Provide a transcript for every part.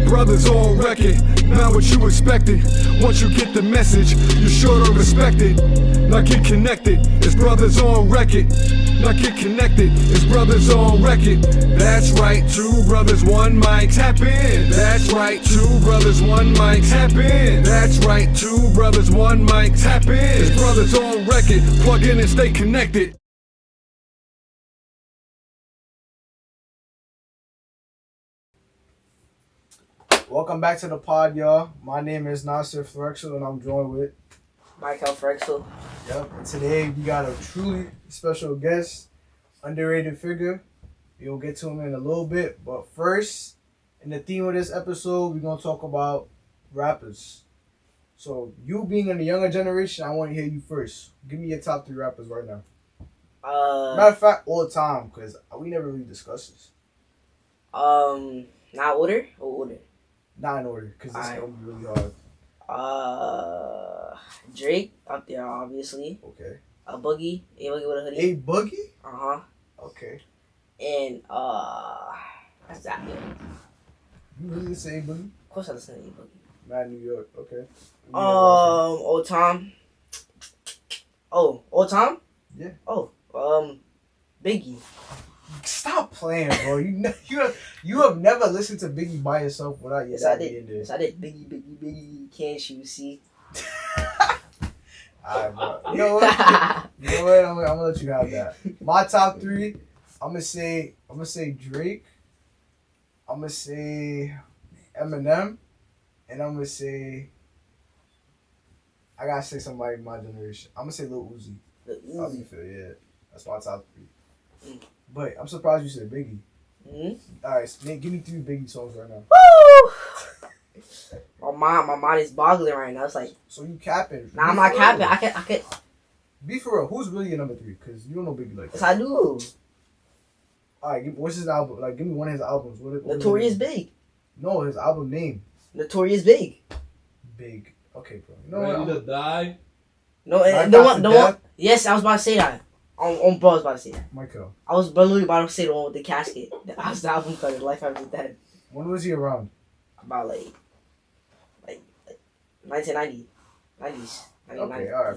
Brothers on record, not what you expected. Once you get the message, you sure to respect it. Now get connected, it's brothers on record. Now get connected, it's brothers on record. That's right, two brothers, one mic, tap in. That's right, two brothers, one mic, tap in. That's right, two brothers, one mic, tap in. It's brothers on record, plug in and stay connected. Welcome back to the pod, y'all. My name is Nasir Frexel, and I'm joined with Michael Frexel. Yep. And today we got a truly special guest, underrated figure. We'll get to him in a little bit, but first, in the theme of this episode, we're gonna talk about rappers. So, you being in the younger generation, I want to hear you first. Give me your top 3 rappers right now. Matter of fact, all the time, because we never really discussed this. Not order or order? Not in order, because this is gonna be really hard. Drake up there, obviously. Okay. A Boogie with a hoodie. A Boogie? Uh-huh. Okay. And that's that. Yeah. You really say A Boogie? Of course I listen to A Boogie. Mad New York. Okay. Old Tom. Oh, Old Tom? Yeah. Oh, Biggie. Stop playing, bro. You have never listened to Biggie by yourself without your dad being there. Yes, I did. Biggie, can't you see? Alright, bro. You know what? I'm gonna let you have that. My top 3, I'm gonna say Drake. I'm gonna say Eminem, and I'm gonna say I gotta say somebody in my generation. I'm gonna say Lil Uzi. How do you feel? Yeah, that's my top 3. But I'm surprised you said Biggie. Mm-hmm. Alright, give me 3 Biggie songs right now. Woo! My mind is boggling right now. It's like, so you capping? Nah, I'm not capping. I could. Be for real. Who's really your number 3? Because you don't know Biggie like that. Yes, I do. Alright, what's his album? Like, give me one of his albums. What Notorious Big. No, his album name. Notorious Big. Big. Okay, bro. You know Ready to die? No, the one. Yes, I was about to say that. On bro, I was about to say that. Michael. I was literally about to say the one with the casket. That was the album cover, Life After Death. When was he around? About like 1990, 90s. Okay, alright,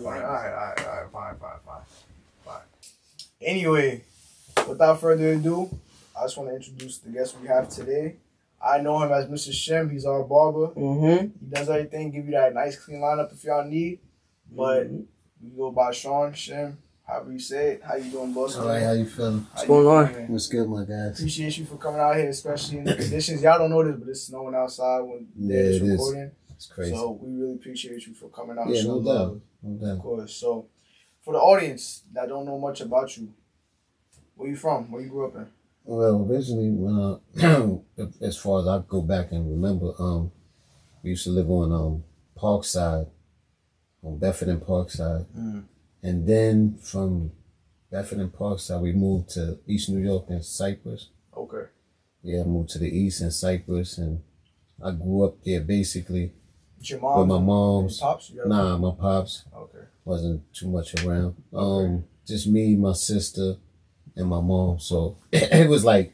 fine. Anyway, without further ado, I just want to introduce the guest we have today. I know him as Mr. Shim. He's our barber. Mm-hmm. He does everything, give you that nice clean lineup if y'all need. But we go by Shawn, Shim, however you say it. How you doing, boss? All right, how you feeling? What's going on? What's good, my guys? Appreciate you for coming out here, especially in the conditions. Y'all don't know this, but it's snowing outside when they're recording. It's crazy. So we really appreciate you for coming out. Yeah, show no love. doubt. No doubt. Of course. So for the audience that don't know much about you, where you from? Where you grew up in? Well, originally, when as far as I go back and remember, we used to live on Parkside, on Bedford and Parkside, and then from Bedford and Parkside, we moved to East New York and Cypress. Okay. Yeah, I moved to the East and Cypress, and I grew up there basically. With your mom? With my mom's. Pops? Nah, my pops. Okay. Wasn't too much around. Just me, my sister, and my mom. So it was like,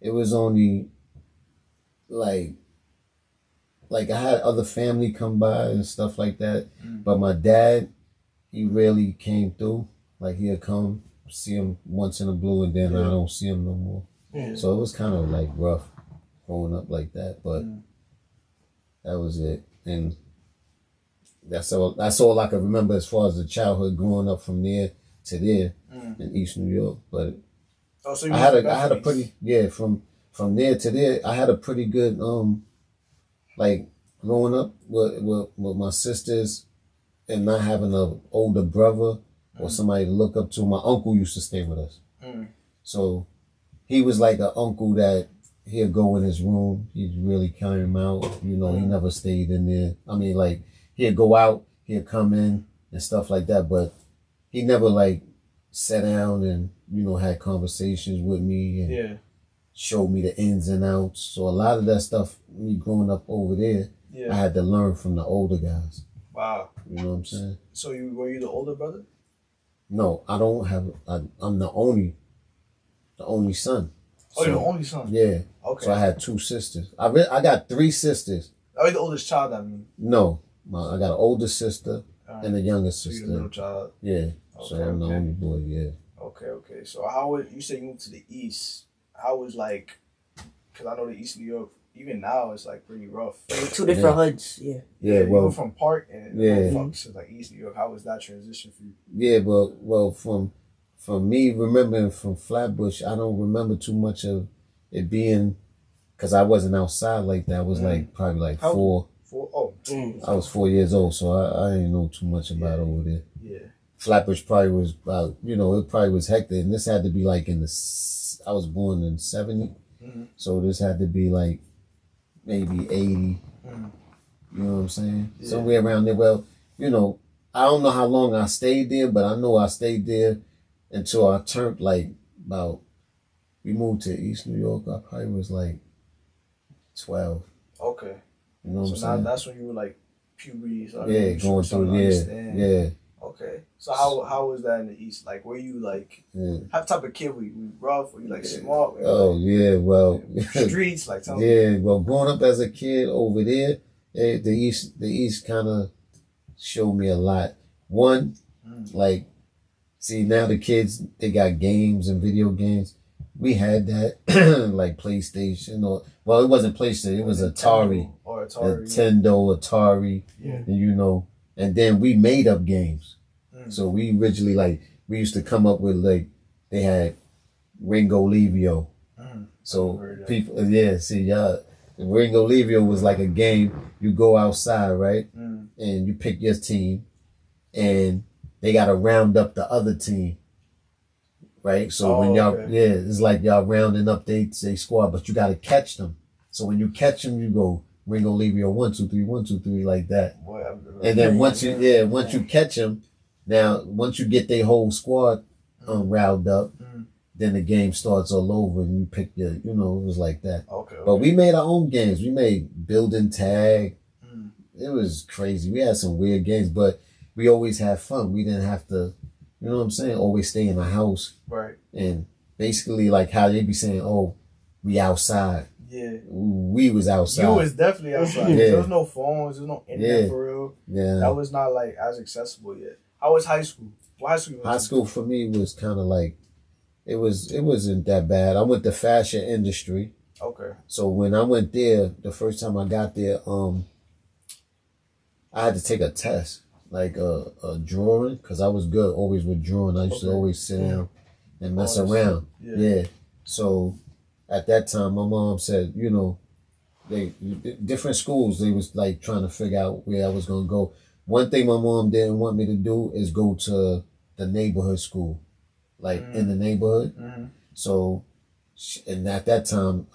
it was only like I had other family come by and stuff like that. But my dad, he rarely came through. Like he'd come, see him once in a blue, and then I don't see him no more. Yeah. So it was kind of like rough growing up like that. But that was it. And that's all I can remember as far as the childhood growing up from there to there in East New York. But so you I had a pretty from there to there I had a pretty good like growing up with my sisters and not having an older brother or somebody to look up to. My uncle used to stay with us. So he was like an uncle that he'd go in his room, he'd really count him out, you know, he never stayed in there. I mean, like, he'd go out, he'd come in and stuff like that, but he never, like, sat down and, you know, had conversations with me and showed me the ins and outs. So a lot of that stuff, me growing up over there, I had to learn from the older guys. Wow. You know what I'm saying? So were you the older brother? No, I don't have, I'm the only son. Oh, you're the only son? Yeah. Okay. So I had 2 sisters. I got 3 sisters. Oh, you're the oldest child, I mean. No. I got an older sister and a younger So sister. you're the middle child. Yeah. So I'm the only boy, yeah. Okay. So how would you say you moved to the East? How was like, because I know the East New York, even now, it's like pretty rough. Two different hoods, yeah. Yeah, you well. go from Park and to like East New York. How was that transition for you? Yeah, well, from me remembering from Flatbush, I don't remember too much of it being, because I wasn't outside like that. I was like probably like 4. I was 4 years old, so I didn't know too much about over there. Yeah. Flatbush probably was about, it probably was hectic. And this had to be like I was born in 70. So this had to be like maybe 80. You know what I'm saying? Yeah. Somewhere around there. Well, I don't know how long I stayed there, but I know I stayed there until I turned like we moved to East New York. I probably was like 12. Okay. You know what I'm saying? So now that's when you were like puberty. So going through, yeah. Okay. So how was that in the East? Like, were you like, what type of kid were you? Were you rough? Were you like smart? Yeah, well. Streets, like, tell me. Yeah, well, growing up as a kid over there, the East kind of showed me a lot. One, like, see, now the kids, they got games and video games. We had that, like PlayStation, it wasn't PlayStation, it was Atari. Or Atari. Nintendo, Atari, and and then we made up games. So we originally, we used to come up with, they had Ringo Levio. So people, Ringo Levio was like a game. You go outside, right? And you pick your team, and they got to round up the other team. Right? So when y'all, it's like y'all rounding up they squad, but you got to catch them. So when you catch them, you go Ringo Levio 1, 2, 3, 1, 2, 3 like that. And then once you catch them, now once you get their whole squad riled up, then the game starts all over and you pick your, it was like that. Okay. But we made our own games. We made building tag. It was crazy. We had some weird games, but we always had fun. We didn't have to, you know what I'm saying, always stay in the house. Right. And basically like how they be saying, oh, we outside. Yeah. We was outside. You was definitely outside. There was no phones, there was no internet for real. Yeah. That was not like as accessible yet. How was high school? What high school? High school for me was kind of like, it wasn't that bad. I went to fashion industry. Okay. So when I went there, the first time I got there, I had to take a test, like a drawing, because I was good always with drawing. I used to always sit down and mess around. Yeah. So at that time, my mom said, they different schools, they was like trying to figure out where I was going to go. One thing my mom didn't want me to do is go to the neighborhood school, like in the neighborhood. So, and at that time,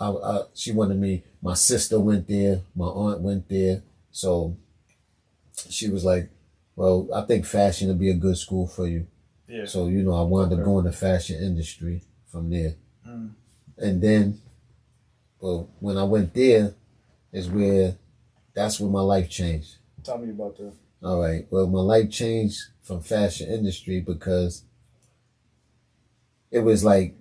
she wanted me, my sister went there, my aunt went there. So she was like, well, I think fashion would be a good school for you. Yeah. So, I wound up going to fashion industry from there. And then, well, when I went there that's when my life changed. Tell me about that. All right. Well, my life changed from fashion industry because it was like,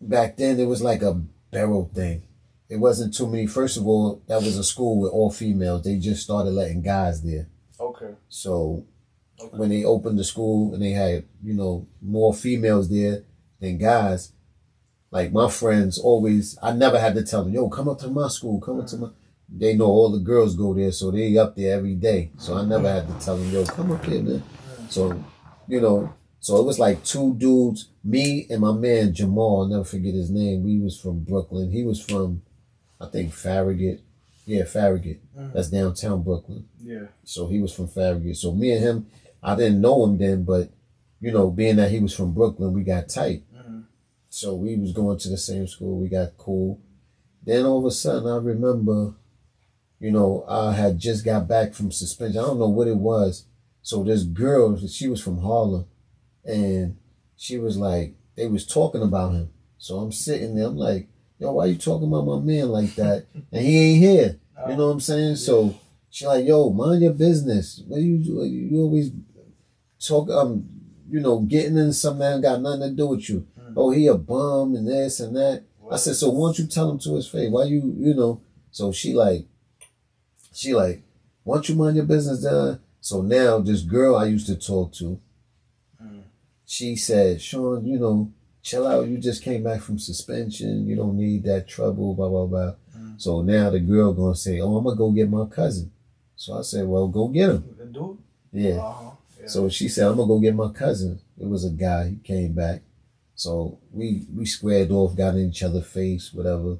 back then, it was like a barrel thing. It wasn't too many. First of all, that was a school with all females. They just started letting guys there. Okay. So when they opened the school and they had, more females there than guys, like my friends always, I never had to tell them, yo, come up to my school, come up to my, they know all the girls go there, so they up there every day. So I never had to tell them, yo, come up here, man. So, so it was like 2 dudes, me and my man Jamal, I'll never forget his name. We was from Brooklyn. He was from, I think, Farragut. Yeah, Farragut. That's downtown Brooklyn. Yeah. So he was from Farragut. So me and him, I didn't know him then, but, being that he was from Brooklyn, we got tight. So we was going to the same school. We got cool. Then all of a sudden, I remember, I had just got back from suspension. I don't know what it was. So this girl, she was from Harlem. And she was like, they was talking about him. So I'm sitting there. I'm like, yo, why you talking about my man like that? And he ain't here. You know what I'm saying? So she like, yo, mind your business. What you do? You always talk, getting in something that ain't got nothing to do with you. Oh, he a bum and this and that. I said, so why don't you tell him to his face? Why you know? So she like, why don't you mind your business, Don? So now this girl I used to talk to, she said, Shawn, you know, chill out. You just came back from suspension. You don't need that trouble, blah, blah, blah. So now the girl gonna say, oh, I'm gonna go get my cousin. So I said, well, go get him. The dude? Yeah. So she said, I'm gonna go get my cousin. It was a guy. He came back. So we squared off, got in each other's face, whatever.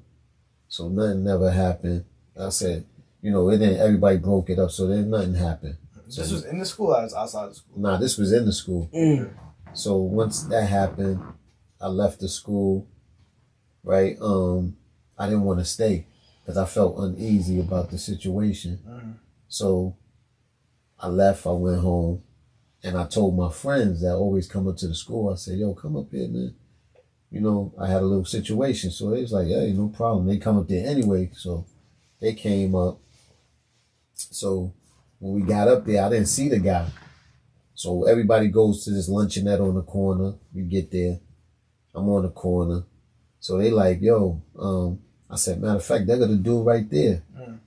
So nothing never happened. I said, you know, it didn't. Everybody broke it up, so then nothing happened. So, this was in the school or outside the school? Nah, this was in the school. So once that happened, I left the school. Right, I didn't want to stay because I felt uneasy about the situation. So I left. I went home, and I told my friends that always come up to the school. I said, "Yo, come up here, man." You know, I had a little situation, so it was like, "Hey, no problem." They come up there anyway, so they came up. So when we got up there, I didn't see the guy. So everybody goes to this luncheonette on the corner. We get there. I'm on the corner. So they like, yo, I said, matter of fact, they're going to do it right there.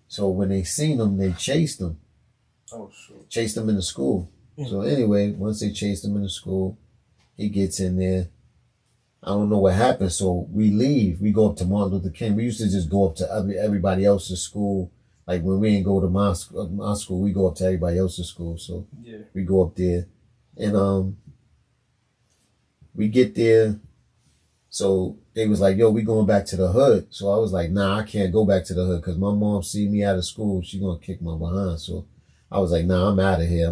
So when they seen him, they chased him. Oh, shoot. Chased him in the school. So anyway, once they chased him in the school, he gets in there. I don't know what happened. So we leave. We go up to Martin Luther King. We used to just go up to everybody else's school. Like when we didn't go to my school, we go up to everybody else's school. So we go up there, and we get there. So they was like, "Yo, we going back to the hood." So I was like, "Nah, I can't go back to the hood because my mom see me out of school. She gonna kick my behind." So I was like, "Nah, I'm out of here.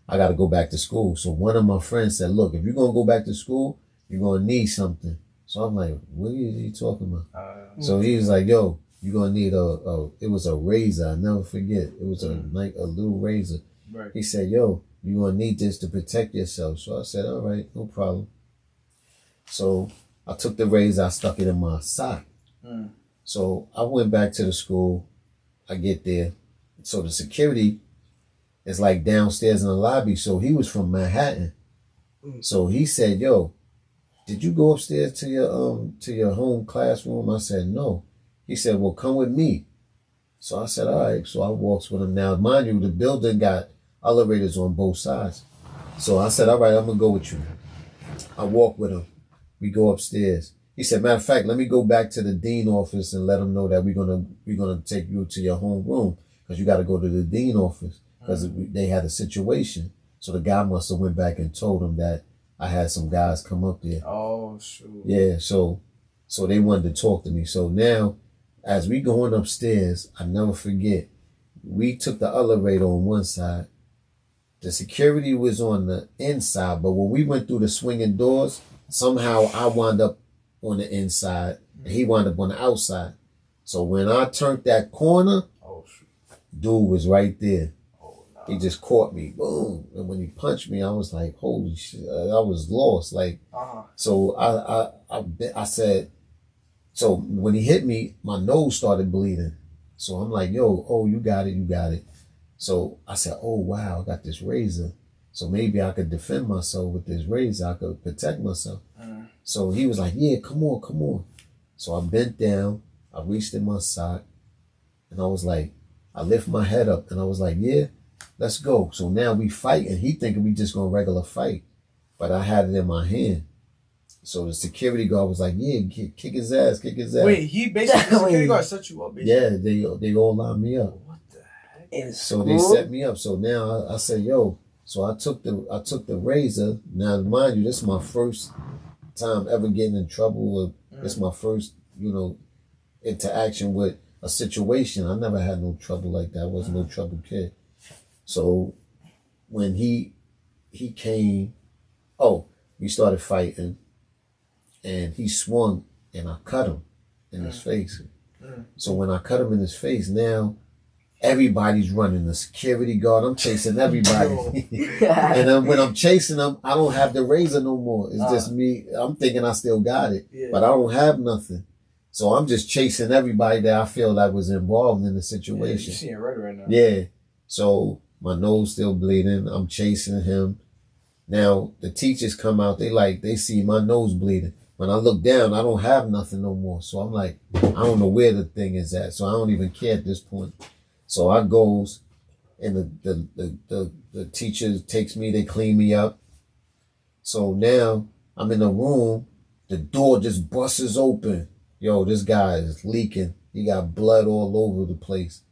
I got to go back to school." So one of my friends said, "Look, if you're gonna go back to school, you're gonna need something." So I'm like, "What are you talking about?" So he was like, "Yo, you're gonna need it was a razor. I never forget. It was a little razor." Right. He said, "Yo, you're gonna need this to protect yourself." So I said, "All right, no problem." So I took the razor, I stuck it in my sock. So I went back to the school. I get there. So the security is like downstairs in the lobby. So he was from Manhattan. So he said, "Yo, did you go upstairs to your home classroom?" I said, "No." He said, "Well, come with me." So I said, "All right." So I walks with him. Now, mind you, the building got elevators on both sides. So I said, "All right, I'm going to go with you." I walk with him. We go upstairs. He said, "Matter of fact, let me go back to the dean office and let him know that we're gonna take you to your home room because you got to go to the dean office because they had a situation." So the guy must have went back and told him that I had some guys come up there. Oh, shoot. Yeah, so they wanted to talk to me. So now, as we going upstairs, I never forget, we took the elevator on one side. The security was on the inside, but when we went through the swinging doors, somehow I wound up on the inside and he wound up on the outside. So when I turned that corner, dude was right there. He just caught me, boom. And when he punched me, I was like, holy shit, I was lost. Like, so I said, so when he hit me, my nose started bleeding. So I'm like, "Yo, oh, you got it. So I said, "Oh, wow, I got this razor. So maybe I could defend myself with this razor. I could protect myself." So he was like, "Yeah, come on. So I bent down. I reached in my sock. And I was like, I lift my head up. And I was like, "Yeah, let's go." So now we fight. And he thinking we just going to regular fight. But I had it in my hand. So the security guard was like, "Yeah, kick his ass. Wait, he basically, the security guard set you up, basically? Yeah, they all lined me up. What the heck? So they set me up. So now I said, "Yo." So I took the razor. Now, mind you, this is my first time ever getting in trouble. It's my first, interaction with a situation. I never had no trouble like that. I wasn't no trouble kid. So when he came, we started fighting, and he swung, and I cut him in his face. So when I cut him in his face, now everybody's running. The security guard, I'm chasing everybody. And then when I'm chasing them, I don't have the razor no more. It's just me. I'm thinking I still got it, but I don't have nothing. So I'm just chasing everybody that I feel that was involved in the situation. You're seeing red right now. Yeah. So my nose still bleeding. I'm chasing him. Now the teachers come out. They see my nose bleeding. when I look down, I don't have nothing no more. So I'm like, I don't know where the thing is at. So I don't even care at this point. So I goes, and the teacher takes me, they clean me up. So now I'm in a room, the door just busts open. Yo, this guy is leaking. He got blood all over the place.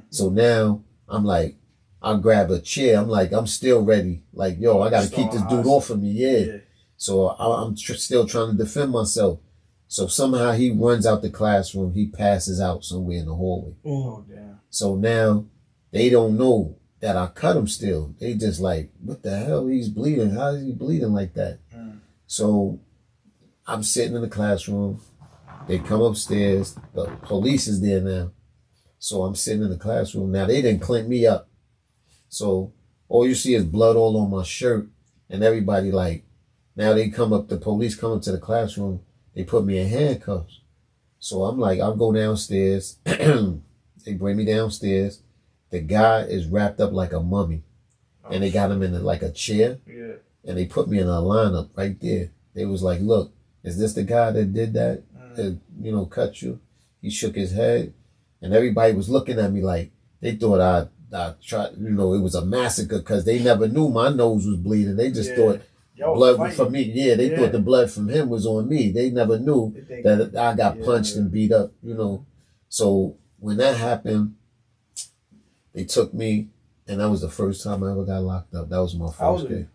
So now I'm like, I grab a chair. I'm like, I'm still ready. Like, yo, I got to keep this dude off of me. Yeah. So I'm still trying to defend myself. So somehow he runs out the classroom. He passes out somewhere in the hallway. Oh, damn. So now they don't know that I cut him still. They just like, what the hell? He's bleeding. How is he bleeding like that? So I'm sitting in the classroom. They come upstairs. The police is there now. So I'm sitting in the classroom. Now they didn't clean me up. So all you see is blood all on my shirt. And everybody like, now they come up, the police come up to the classroom. They put me in handcuffs. So I'm like, I'll go downstairs. They bring me downstairs. The guy is wrapped up like a mummy. And they got him in like a chair. Yeah. And they put me in a lineup right there. They was like, look, is this the guy that did that? That, you know, cut you? He shook his head. And everybody was looking at me like, they thought I tried, you know, it was a massacre because they never knew my nose was bleeding. They just thought blood was from me. Yeah, they thought the blood from him was on me. They never knew that I got punched and beat up, you know. So when that happened, they took me, and that was the first time I ever got locked up. That was my first day.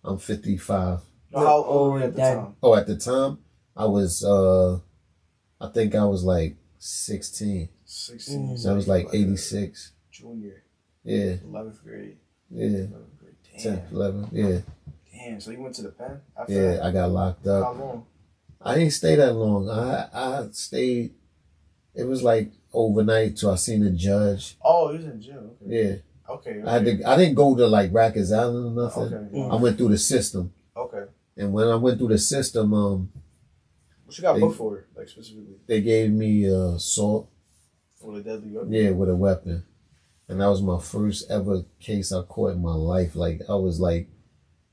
I'm 55. How old were you at the time? Oh, at the time, I was, I think I was like 16. 16. So I was like 86. Junior. Yeah. 11th grade. Yeah. 11th grade. Damn. 10th, 11th, yeah. Damn, so you went to the pen after Yeah, that? I got locked up. How long? I didn't stay that long. I stayed, it was like overnight till I seen the judge. Oh, you was in jail. Okay. Yeah. Okay. I didn't go to like Rikers Island or nothing. Okay. I went through the system. Okay. And when I went through the system, What you got booked for, like specifically? they gave me assault. With a deadly weapon? Yeah, with a weapon. And that was my first ever case I caught in my life. Like, I was like,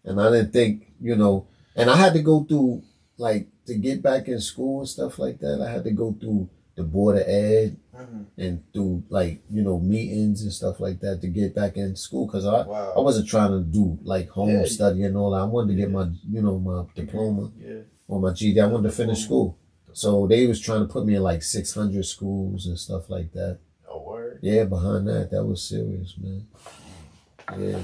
and I didn't think, you know, and I had to go through, like, to get back in school and stuff like that, I had to go through the Board of Ed and through, like, you know, meetings and stuff like that to get back in school. Because I wasn't trying to do, like, home study and all that. I wanted to get my, you know, my diploma or my GED. I wanted to finish school. So they was trying to put me in, like, 600 schools and stuff like that. Oh, word? Yeah, behind that. That was serious, man. Yeah.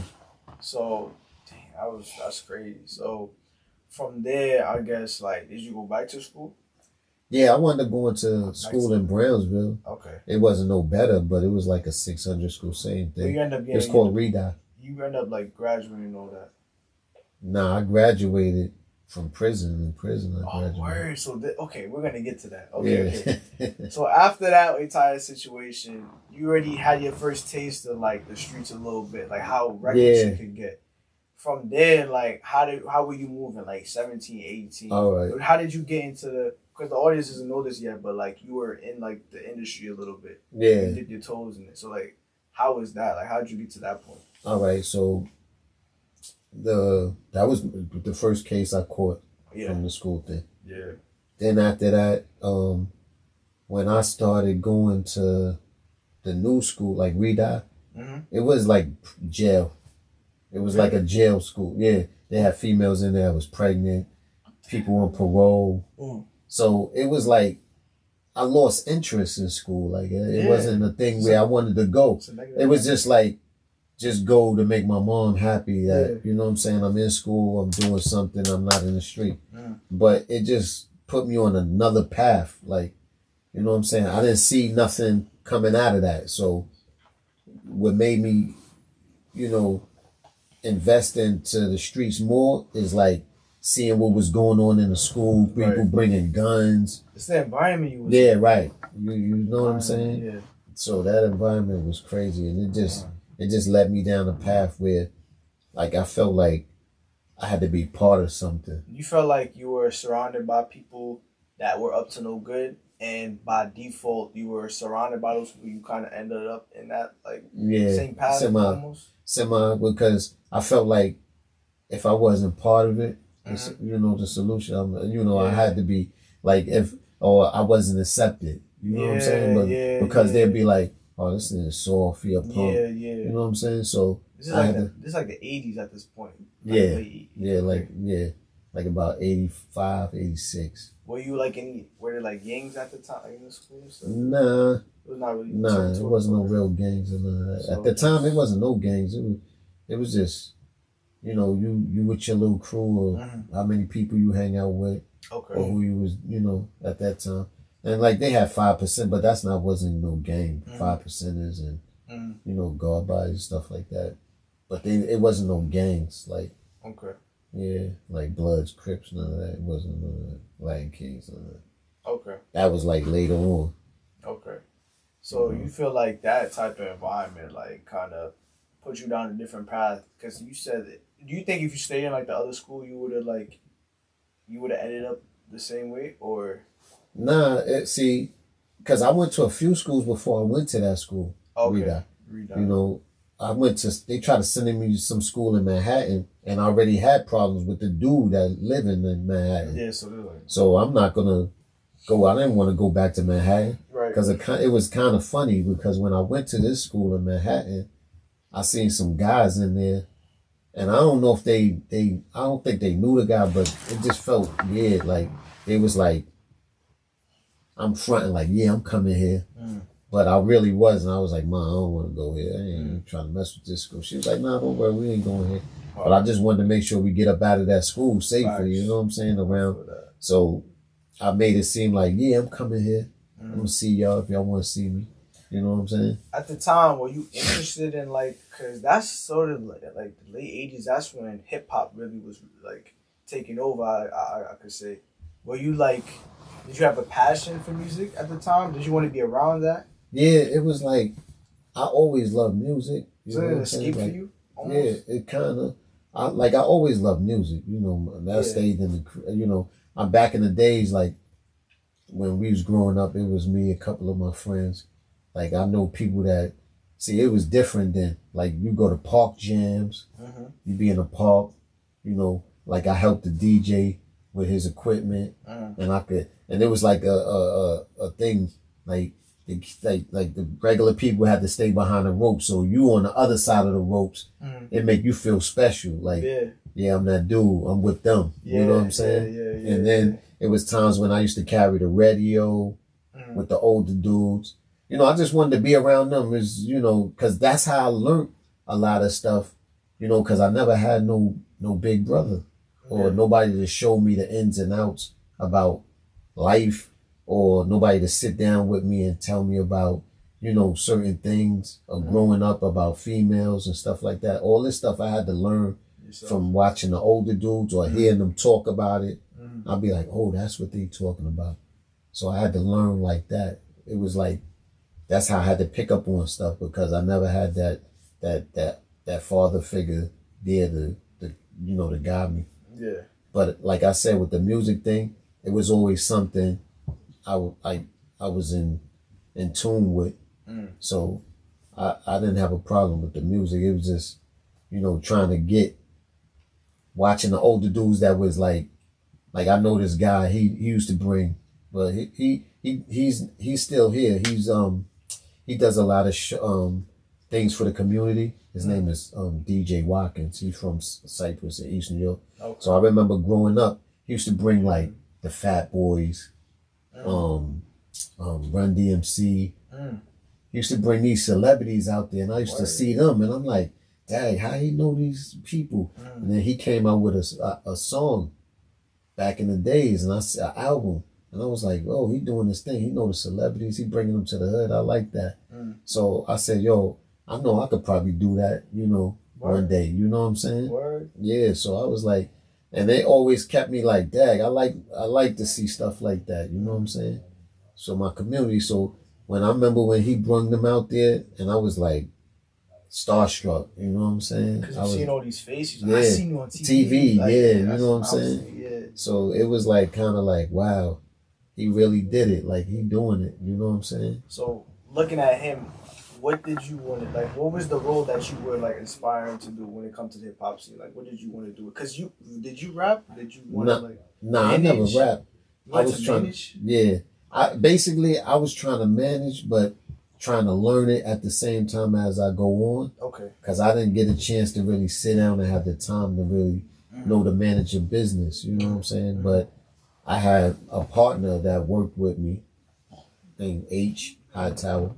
So, dang, that's crazy. So, from there, I guess, like, did you go back to school? Yeah, I wanted to go into school in Brownsville. Okay. It wasn't no better, but it was like a 600 school, same thing. So you end up getting, it's called REDI. You end up, like, graduating and all that? Nah, I graduated from prison. In prison, I graduated. Oh, word. So, okay, we're going to get to that. Okay, yeah. Okay. So, after that entire situation, you already had your first taste of, like, the streets a little bit, like, how reckless it could get. From there, like, how were you moving? Like, 17, 18? All right. How did you get into the... Because the audience doesn't know this yet, but, like, you were in, like, the industry a little bit. Yeah. You dipped your toes in it. So, like, how was that? Like, how did you get to that point? All right, so that was the first case I caught from the school thing. Yeah. Then after that, when I started going to the new school, like REDI, it was like jail. It was like a jail school. Yeah, they had females in there. I was pregnant, people on parole. So it was like I lost interest in school. Like it wasn't a thing where I wanted to go. It was just like, just go to make my mom happy that, you know what I'm saying, I'm in school, I'm doing something, I'm not in the street. But it just put me on another path. Like, you know what I'm saying? I didn't see nothing coming out of that. So what made me, you know, invest into the streets more is like seeing what was going on in the school, people bringing guns. It's the environment you was in. Yeah, right. You know what I'm saying? Yeah. So that environment was crazy, and it just led me down a path where, like, I felt like I had to be part of something. You felt like you were surrounded by people that were up to no good, and by default, you were surrounded by those people. You kind of ended up in that, like, same path almost? Semi, because I felt like if I wasn't part of it, You know, the solution. I had to be like or I wasn't accepted. You know what I'm saying? But because they'd be like, oh, this is soft, he a punk. Yeah. You know what I'm saying? So this is like the 80s at this point. Like about 85, 86. Were you like were there like gangs at the time in the school and stuff? Nah. It was not really. It wasn't no real gangs or none of that. At the time, it wasn't no gangs. It was just, you with your little crew or how many people you hang out with, or who you was, at that time. And like they had 5%, but wasn't no gang. 5%ers and guard bodies, stuff like that. But it wasn't no gangs like. Yeah, like Bloods, Crips, none of that. It wasn't none of that. Latin Kings, none of that. Okay. That was like later on. Okay. So you feel like that type of environment, like, kind of put you down a different path? Because you said, do you think if you stayed in like the other school, you would have ended up the same way, or? Nah, because I went to a few schools before I went to that school. Okay. Rita. They tried to send me to some school in Manhattan, and I already had problems with the dude that living in Manhattan. Yeah, so I'm not gonna go. I didn't want to go back to Manhattan, right? Because it was kind of funny because when I went to this school in Manhattan, I seen some guys in there, and I don't know if I don't think they knew the guy, but it just felt weird. Like it was like I'm fronting, like I'm coming here. But I really wasn't. I was like, Mom, I don't want to go here. I ain't trying to mess with this school. She was like, nah, don't worry, we ain't going here. But I just wanted to make sure we get up out of that school safely, you know what I'm saying, around. So I made it seem like, I'm coming here. I'm going to see y'all if y'all want to see me. You know what I'm saying? At the time, were you interested in, like, because that's sort of like the late 80s, that's when hip-hop really was, like, taking over, I could say. Were you, like, did you have a passion for music at the time? Did you want to be around that? Yeah, it was like, I always loved music. Was it an escape for you? Almost? Yeah, it kind of, I always loved music, that stayed in the, I'm back in the days, like, when we was growing up, it was me, a couple of my friends. Like, I know people that, it was different then. Like, you go to park jams, you be in a park, like I helped the DJ with his equipment, and it was like a thing, like the regular people had to stay behind the ropes, so you on the other side of the ropes, it make you feel special. Like, I'm that dude, I'm with them. You know what I'm saying? And then it was times when I used to carry the radio with the older dudes. I just wanted to be around them, because that's how I learned a lot of stuff, because I never had no big brother or nobody to show me the ins and outs about life, or nobody to sit down with me and tell me about, certain things of growing up, about females and stuff like that. All this stuff I had to learn from watching the older dudes or hearing them talk about it. I'd be like, oh, that's what they talking about. So I had to learn like that. It was like, that's how I had to pick up on stuff, because I never had that father figure there to guide me. Yeah. But like I said, with the music thing, it was always something I was in tune with. So I didn't have a problem with the music. It was just, trying to watching the older dudes that was like I know this guy, he used to bring, but he's still here. He does a lot of things for the community. His name is DJ Watkins. He's from Cypress in East New York. Okay. So I remember growing up, he used to bring like the Fat Boys, Run DMC. He used to bring these celebrities out there, and I used to see them, and I'm like, dang, how he know these people? And then he came out with a song back in the days, and I said, an album. And I was like, oh, he doing this thing. He know the celebrities. He bringing them to the hood. I like that. So I said, yo, I know I could probably do that, one day. You know what I'm saying? Word. Yeah, so I was like, and they always kept me like, dag, I like to see stuff like that. You know what I'm saying? So my community, when I remember when he brung them out there, and I was like, starstruck, you know what I'm saying? Because I've seen all these faces. Yeah, I seen you on TV. Like, you know what I'm saying? Yeah. So it was like, kind of like, wow, he really did it. Like, he doing it, you know what I'm saying? So looking at him, what did you want to, like, what was the role that you were, like, inspiring to do when it comes to the hip-hop scene? Like, what did you want to do? Because did you rap? Did you want to, like, Nah, I never rap. I was trying to, yeah. I was trying to manage, but trying to learn it at the same time as I go on. Okay. Because I didn't get a chance to really sit down and have the time to really know to manage a business. You know what I'm saying? But I had a partner that worked with me named H. Hightower.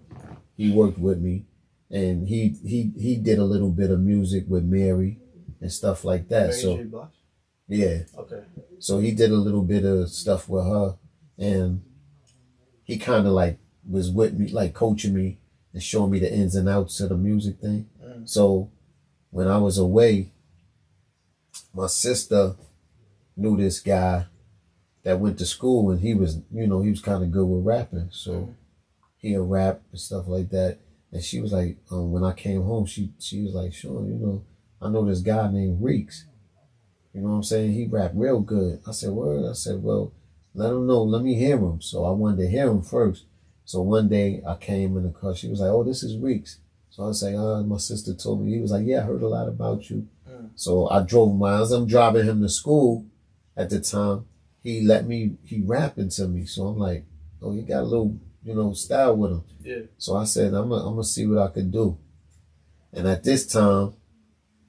He worked with me, and he did a little bit of music with Mary and stuff like that. Mary so J. Blige? yeah. Okay. So he did a little bit of stuff with her, and he kind of like was with me, like coaching me and showing me the ins and outs of the music thing. So when I was away, my sister knew this guy that went to school, and he was kind of good with rapping. So he'll rap and stuff like that. And she was like, when I came home, she was like, Shawn, I know this guy named Reeks. You know what I'm saying? He rapped real good. I said, word? I said, well, let him know. Let me hear him. So I wanted to hear him first. So one day I came in the car. She was like, oh, this is Reeks. So I was like, my sister told me. He was like, yeah, I heard a lot about you. So I drove him. As I'm driving him to school at the time, he rapping to me. So I'm like, oh, he got a little, style with him. Yeah. So I said, I'm gonna see what I could do. And at this time,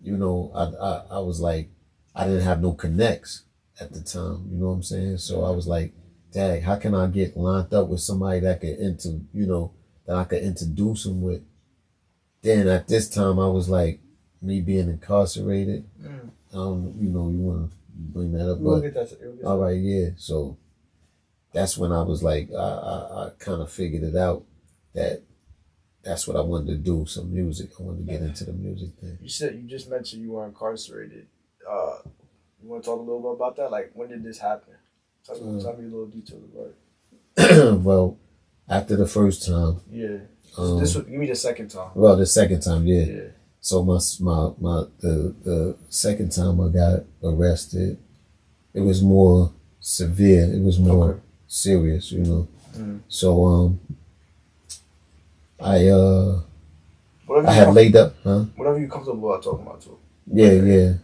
I was like, I didn't have no connects at the time. You know what I'm saying? So I was like, dang, how can I get lined up with somebody that that I could introduce him with? Then at this time, I was like, me being incarcerated. I don't, you want to bring that up, We'll but get that. all right, yeah. So that's when I was like, I kind of figured it out that that's what I wanted to do, some music. I wanted to get into the music thing. You just mentioned you were incarcerated. You want to talk a little bit about that? Like, when did this happen? Tell me a little details about it. Well, after the first time. Yeah. Give me the second time. Well, the second time, yeah. So the second time I got arrested, it was more severe. It was more serious, So I had laid up, Whatever you're comfortable about talking about too. Yeah.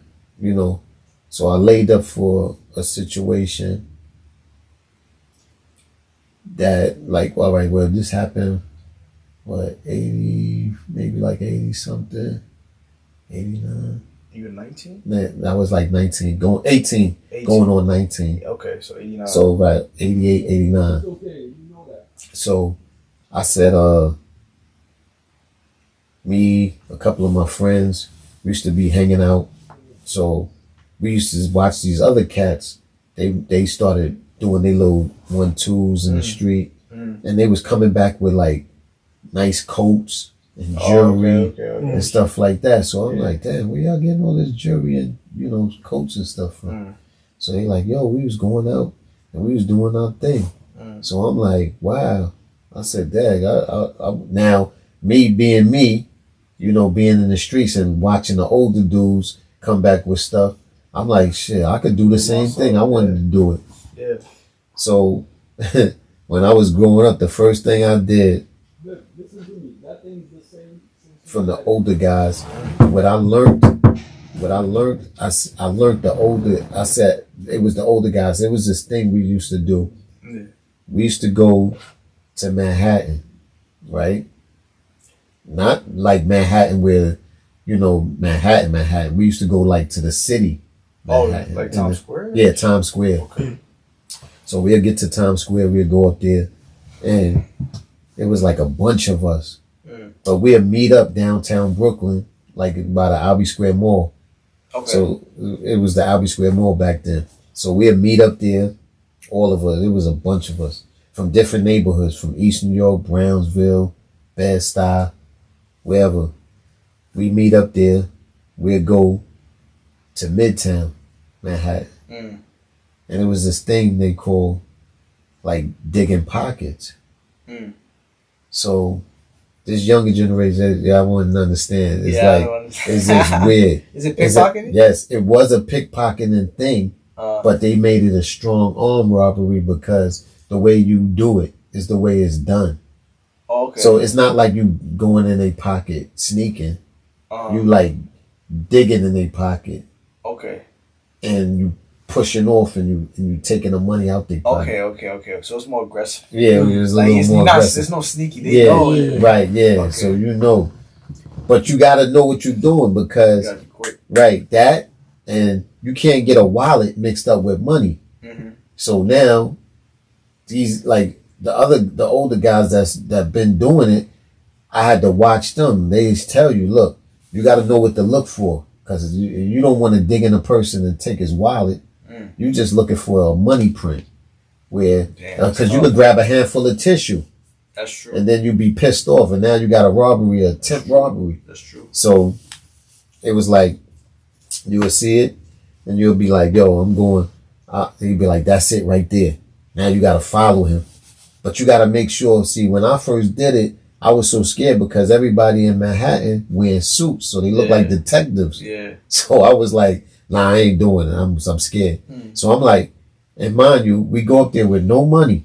So I laid up for a situation that, like, all right, well, this happened, 80, maybe like 80 something, 89. You were 19? Man, I was like 19, going 18, going on 19. Okay, so 89. So about 88, 89. It's okay, you know that. So I said, me, a couple of my friends, we used to be hanging out. So we used to watch these other cats. They started doing their little 1-2s in the street, and they was coming back with like nice coats and jewelry and stuff like that. So I'm like, damn, where y'all getting all this jewelry and coats and stuff from? So they like, yo, we was going out and we was doing our thing. So I'm like, wow. I said, dang, I now me being me, being in the streets and watching the older dudes come back with stuff, I'm like, shit, I could do the same thing. I wanted to do it. Yeah. So when I was growing up, the first thing I did from the older guys, what I learned, I learned the older, I said, it was the older guys. It was this thing we used to do. Yeah. We used to go to Manhattan, right? Not like Manhattan where, Manhattan. We used to go like to the city. Manhattan. Oh, like Times Square? Yeah, Times Square. Okay. So we'll get to Times Square, we'll go up there, and it was like a bunch of us. But we'll meet up downtown Brooklyn, like by the Albee Square Mall. Okay. So it was the Albee Square Mall back then. So we'll meet up there, all of us. It was a bunch of us from different neighborhoods, from East New York, Brownsville, Bed-Stuy, wherever. We meet up there. We'll go to Midtown, Manhattan. And it was this thing they call like digging pockets. So this younger generation, I wouldn't understand. It's it's just weird. Is it pickpocketing? Yes, it was a pickpocketing thing, but they made it a strong arm robbery because the way you do it is the way it's done. Oh, okay. So it's not like you going in a pocket sneaking. You like digging in a pocket. Okay. And you pushing off and you taking the money out their pocket. Okay. So it's more aggressive. Yeah, it was a little more aggressive. There's no sneaky. They know it. Right, yeah. Okay. So you know. But you gotta know what you're doing because right, that and you can't get a wallet mixed up with money. Mm-hmm. So now these like the older guys that been doing it, I had to watch them. They just tell you, look, you got to know what to look for because you don't want to dig in a person and take his wallet. You just looking for a money print where because you could grab a handful of tissue. That's true. And then you'd be pissed off, and now you got a robbery, attempt robbery. That's true. So it was like you would see it, and you'll be like, "Yo, I'm going." He'd be like, "That's it right there." Now you got to follow him, but you got to make sure. See, when I first did it, I was so scared because everybody in Manhattan wearing suits, so they look like detectives. Yeah. So I was like, "Nah, I ain't doing it. I'm scared." So I'm like, and mind you, we go up there with no money.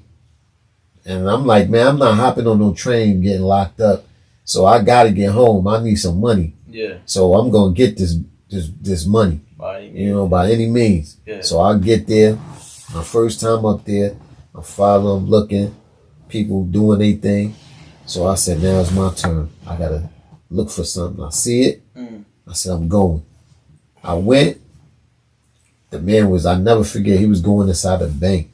And I'm like, man, I'm not hopping on no train getting locked up. So I got to get home. I need some money. Yeah. So I'm going to get this money, by any means. Yeah. So I get there. My first time up there, I follow them looking, people doing their thing. So I said, now it's my turn. I got to look for something. I see it. I said, I'm going. I went. The man I never forget, he was going inside the bank.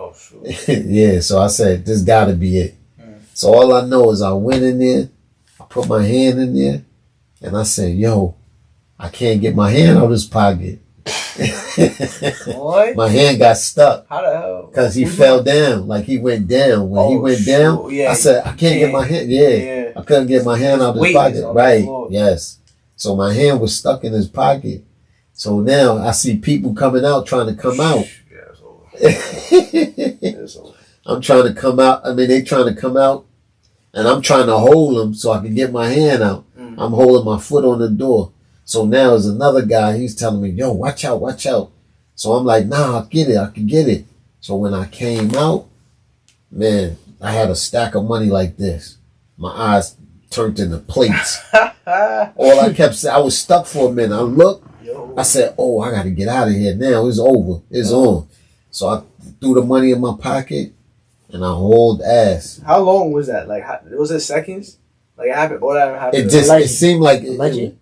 Oh, sure. Yeah, so I said, this got to be it. So all I know is I went in there, I put my hand in there, and I said, yo, I can't get my hand out of his pocket. What? My hand got stuck. How the hell? Because he fell down, like he went down. When he went down, I said, I can't get my hand. Yeah, I couldn't get my hand out of his pocket. Right, yes. So my hand was stuck in his pocket. So now I see people coming out, trying to come out. I'm trying to come out. I mean, they trying to come out, and I'm trying to hold them so I can get my hand out. I'm holding my foot on the door. So now there's another guy. He's telling me, "Yo, watch out, watch out." So I'm like, "Nah, I'll get it. I can get it." So when I came out, man, I had a stack of money like this. My eyes turned into plates. All I kept saying, I was stuck for a minute. I looked. I said, "Oh, I got to get out of here now. It's over. It's on." So I threw the money in my pocket and I hauled ass. How long was that? Like, was it seconds? Like, it happened. All that happened. It seemed like allegedly.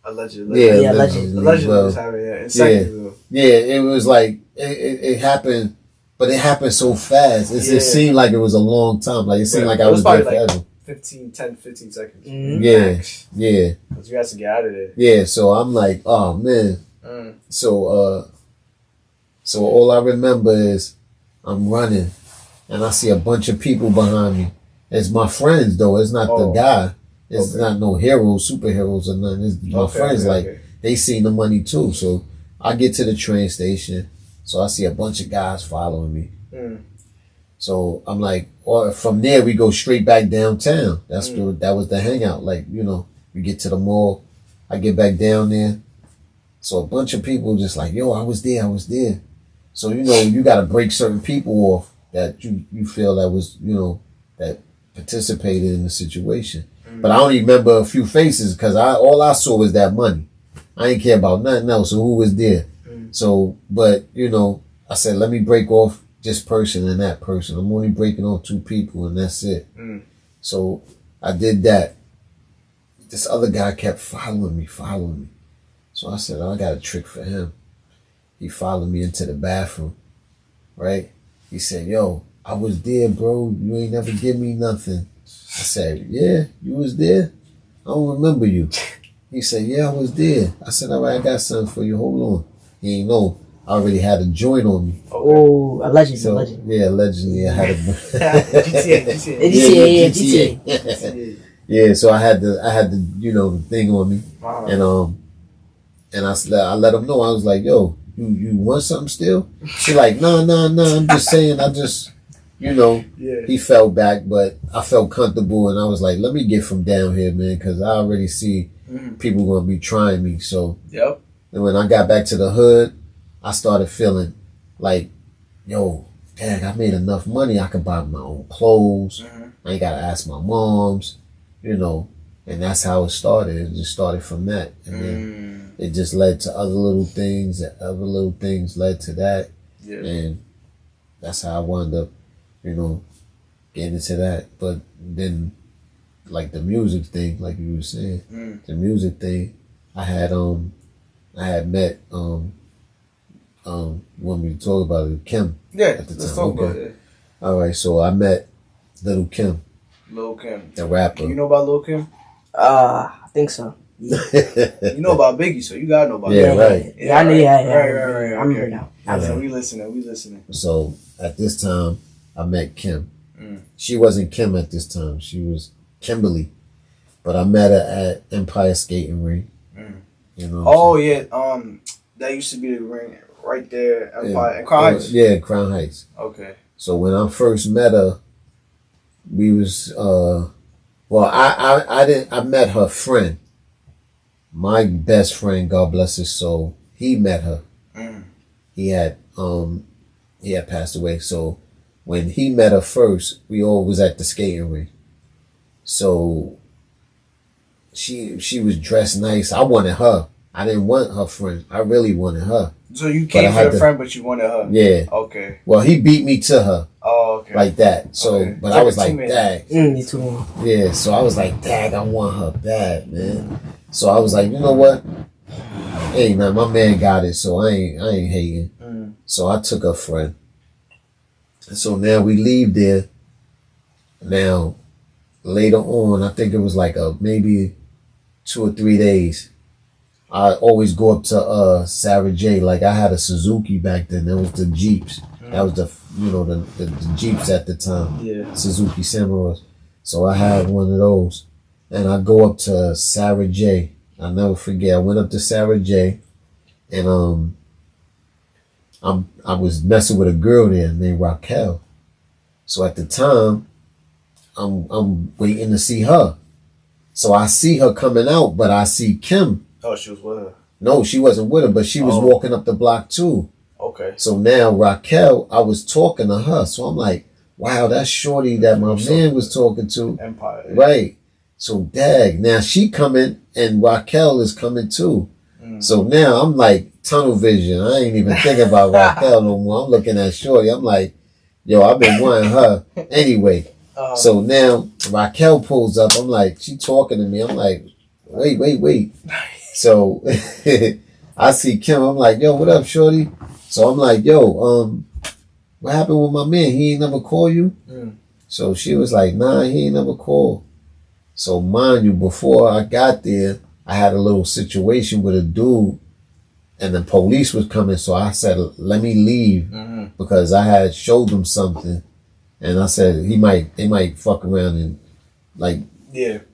Yeah, allegedly was happening. Yeah, in seconds. Yeah, it was like it happened, but it happened so fast. It seemed like it was a long time. Like it seemed like I was there forever. Like 15 seconds. Yeah. Because you had to get out of there. Yeah, so I'm like, oh man. So all I remember is I'm running and I see a bunch of people behind me. It's my friends though. It's not the guy. It's not no heroes, superheroes or nothing. It's my friends. They seen the money too. So I get to the train station. So I see a bunch of guys following me. So I'm like, from there we go straight back downtown. That was the hangout. Like, we get to the mall. I get back down there. So a bunch of people just like, yo, I was there. So, you got to break certain people off that you feel that was, that participated in the situation. But I only remember a few faces because all I saw was that money. I ain't care about nothing else. So who was there? So, but, I said, let me break off this person and that person. I'm only breaking off 2 people and that's it. So I did that. This other guy kept following me. So I said, I got a trick for him. He followed me into the bathroom, right? He said, yo, I was there, bro. You ain't never give me nothing. I said, yeah, you was there? I don't remember you. He said, yeah, I was there. I said, all right, I got something for you. Hold on. He ain't know. I already had a joint on me. Oh, allegedly. Yeah, allegedly. I had a GTA. Yeah, so I had the thing on me. Wow. And I let him know. I was like, yo, you want something still? She like, nah, I'm just saying, he fell back, but I felt comfortable and I was like, let me get from down here, man, because I already see people going to be trying me. So, and when I got back to the hood, I started feeling like, yo, dang, I made enough money. I could buy my own clothes. I ain't gotta ask my moms, you know. And that's how it started. It just started from that. And then it just led to other little things. And other little things led to that. Yeah. And that's how I wound up, you know, getting into that. But then, like the music thing, like you were saying, the music thing, I had met, when we talk about it, Kim. Yeah, at the time. let's talk about it. All right, so I met Little Kim. Lil Kim. The rapper. You know about Lil Kim? I think so. You know about Biggie, so you gotta know about Yeah, Biggie. right. Yeah, I know. Yeah. Right. I'm here now. So we listening. So at this time, I met Kim. She wasn't Kim at this time. She was Kimberly. But I met her at Empire Skating Ring. You know. Oh yeah, that used to be the ring right there, Empire and Crown Heights. Yeah, Crown Heights. Okay. So when I first met her, we was I met her friend. My best friend, God bless his soul, he met her. He had passed away. So when he met her first, we all was at the skating ring. So she was dressed nice. I wanted her. I didn't want her friend. I really wanted her. So you came for your friend, but you wanted her. Yeah. Okay. Well, he beat me to her. Oh, okay. Like that. So, okay. but I was like, dag. Me too. Yeah. So I was like, dag, I want her bad, man. So I was like, you know what? Hey, man, my man got it. So I ain't hating. So I took her friend. And so now we leave there. Now, later on, I think it was like maybe 2 or 3 days. I always go up to Sarah J. Like I had a Suzuki back then. That was the Jeeps. That was the Jeeps at the time. Yeah. Suzuki Samurais. So I had one of those. And I go up to Sarah J. I'll never forget. I went up to Sarah J. And I was messing with a girl there named Raquel. So at the time, I'm waiting to see her. So I see her coming out, but I see Kim. Oh, she was with her. No, she wasn't with her, but she was walking up the block too. Okay. So now Raquel, I was talking to her. So I'm like, wow, that's Shorty that my man was talking to. Empire. Right. So dag, now she coming and Raquel is coming too. So now I'm like tunnel vision. I ain't even thinking about Raquel no more. I'm looking at Shorty. I'm like, yo, I've been wanting her anyway. So now Raquel pulls up. I'm like, she talking to me. I'm like, wait. So I see Kim. I'm like, yo, what up, Shorty? So I'm like, yo, what happened with my man? He ain't never call you? So she was like, nah, he ain't never called. So mind you, before I got there, I had a little situation with a dude and the police was coming. So I said, let me leave because I had showed them something. And I said, they might fuck around and like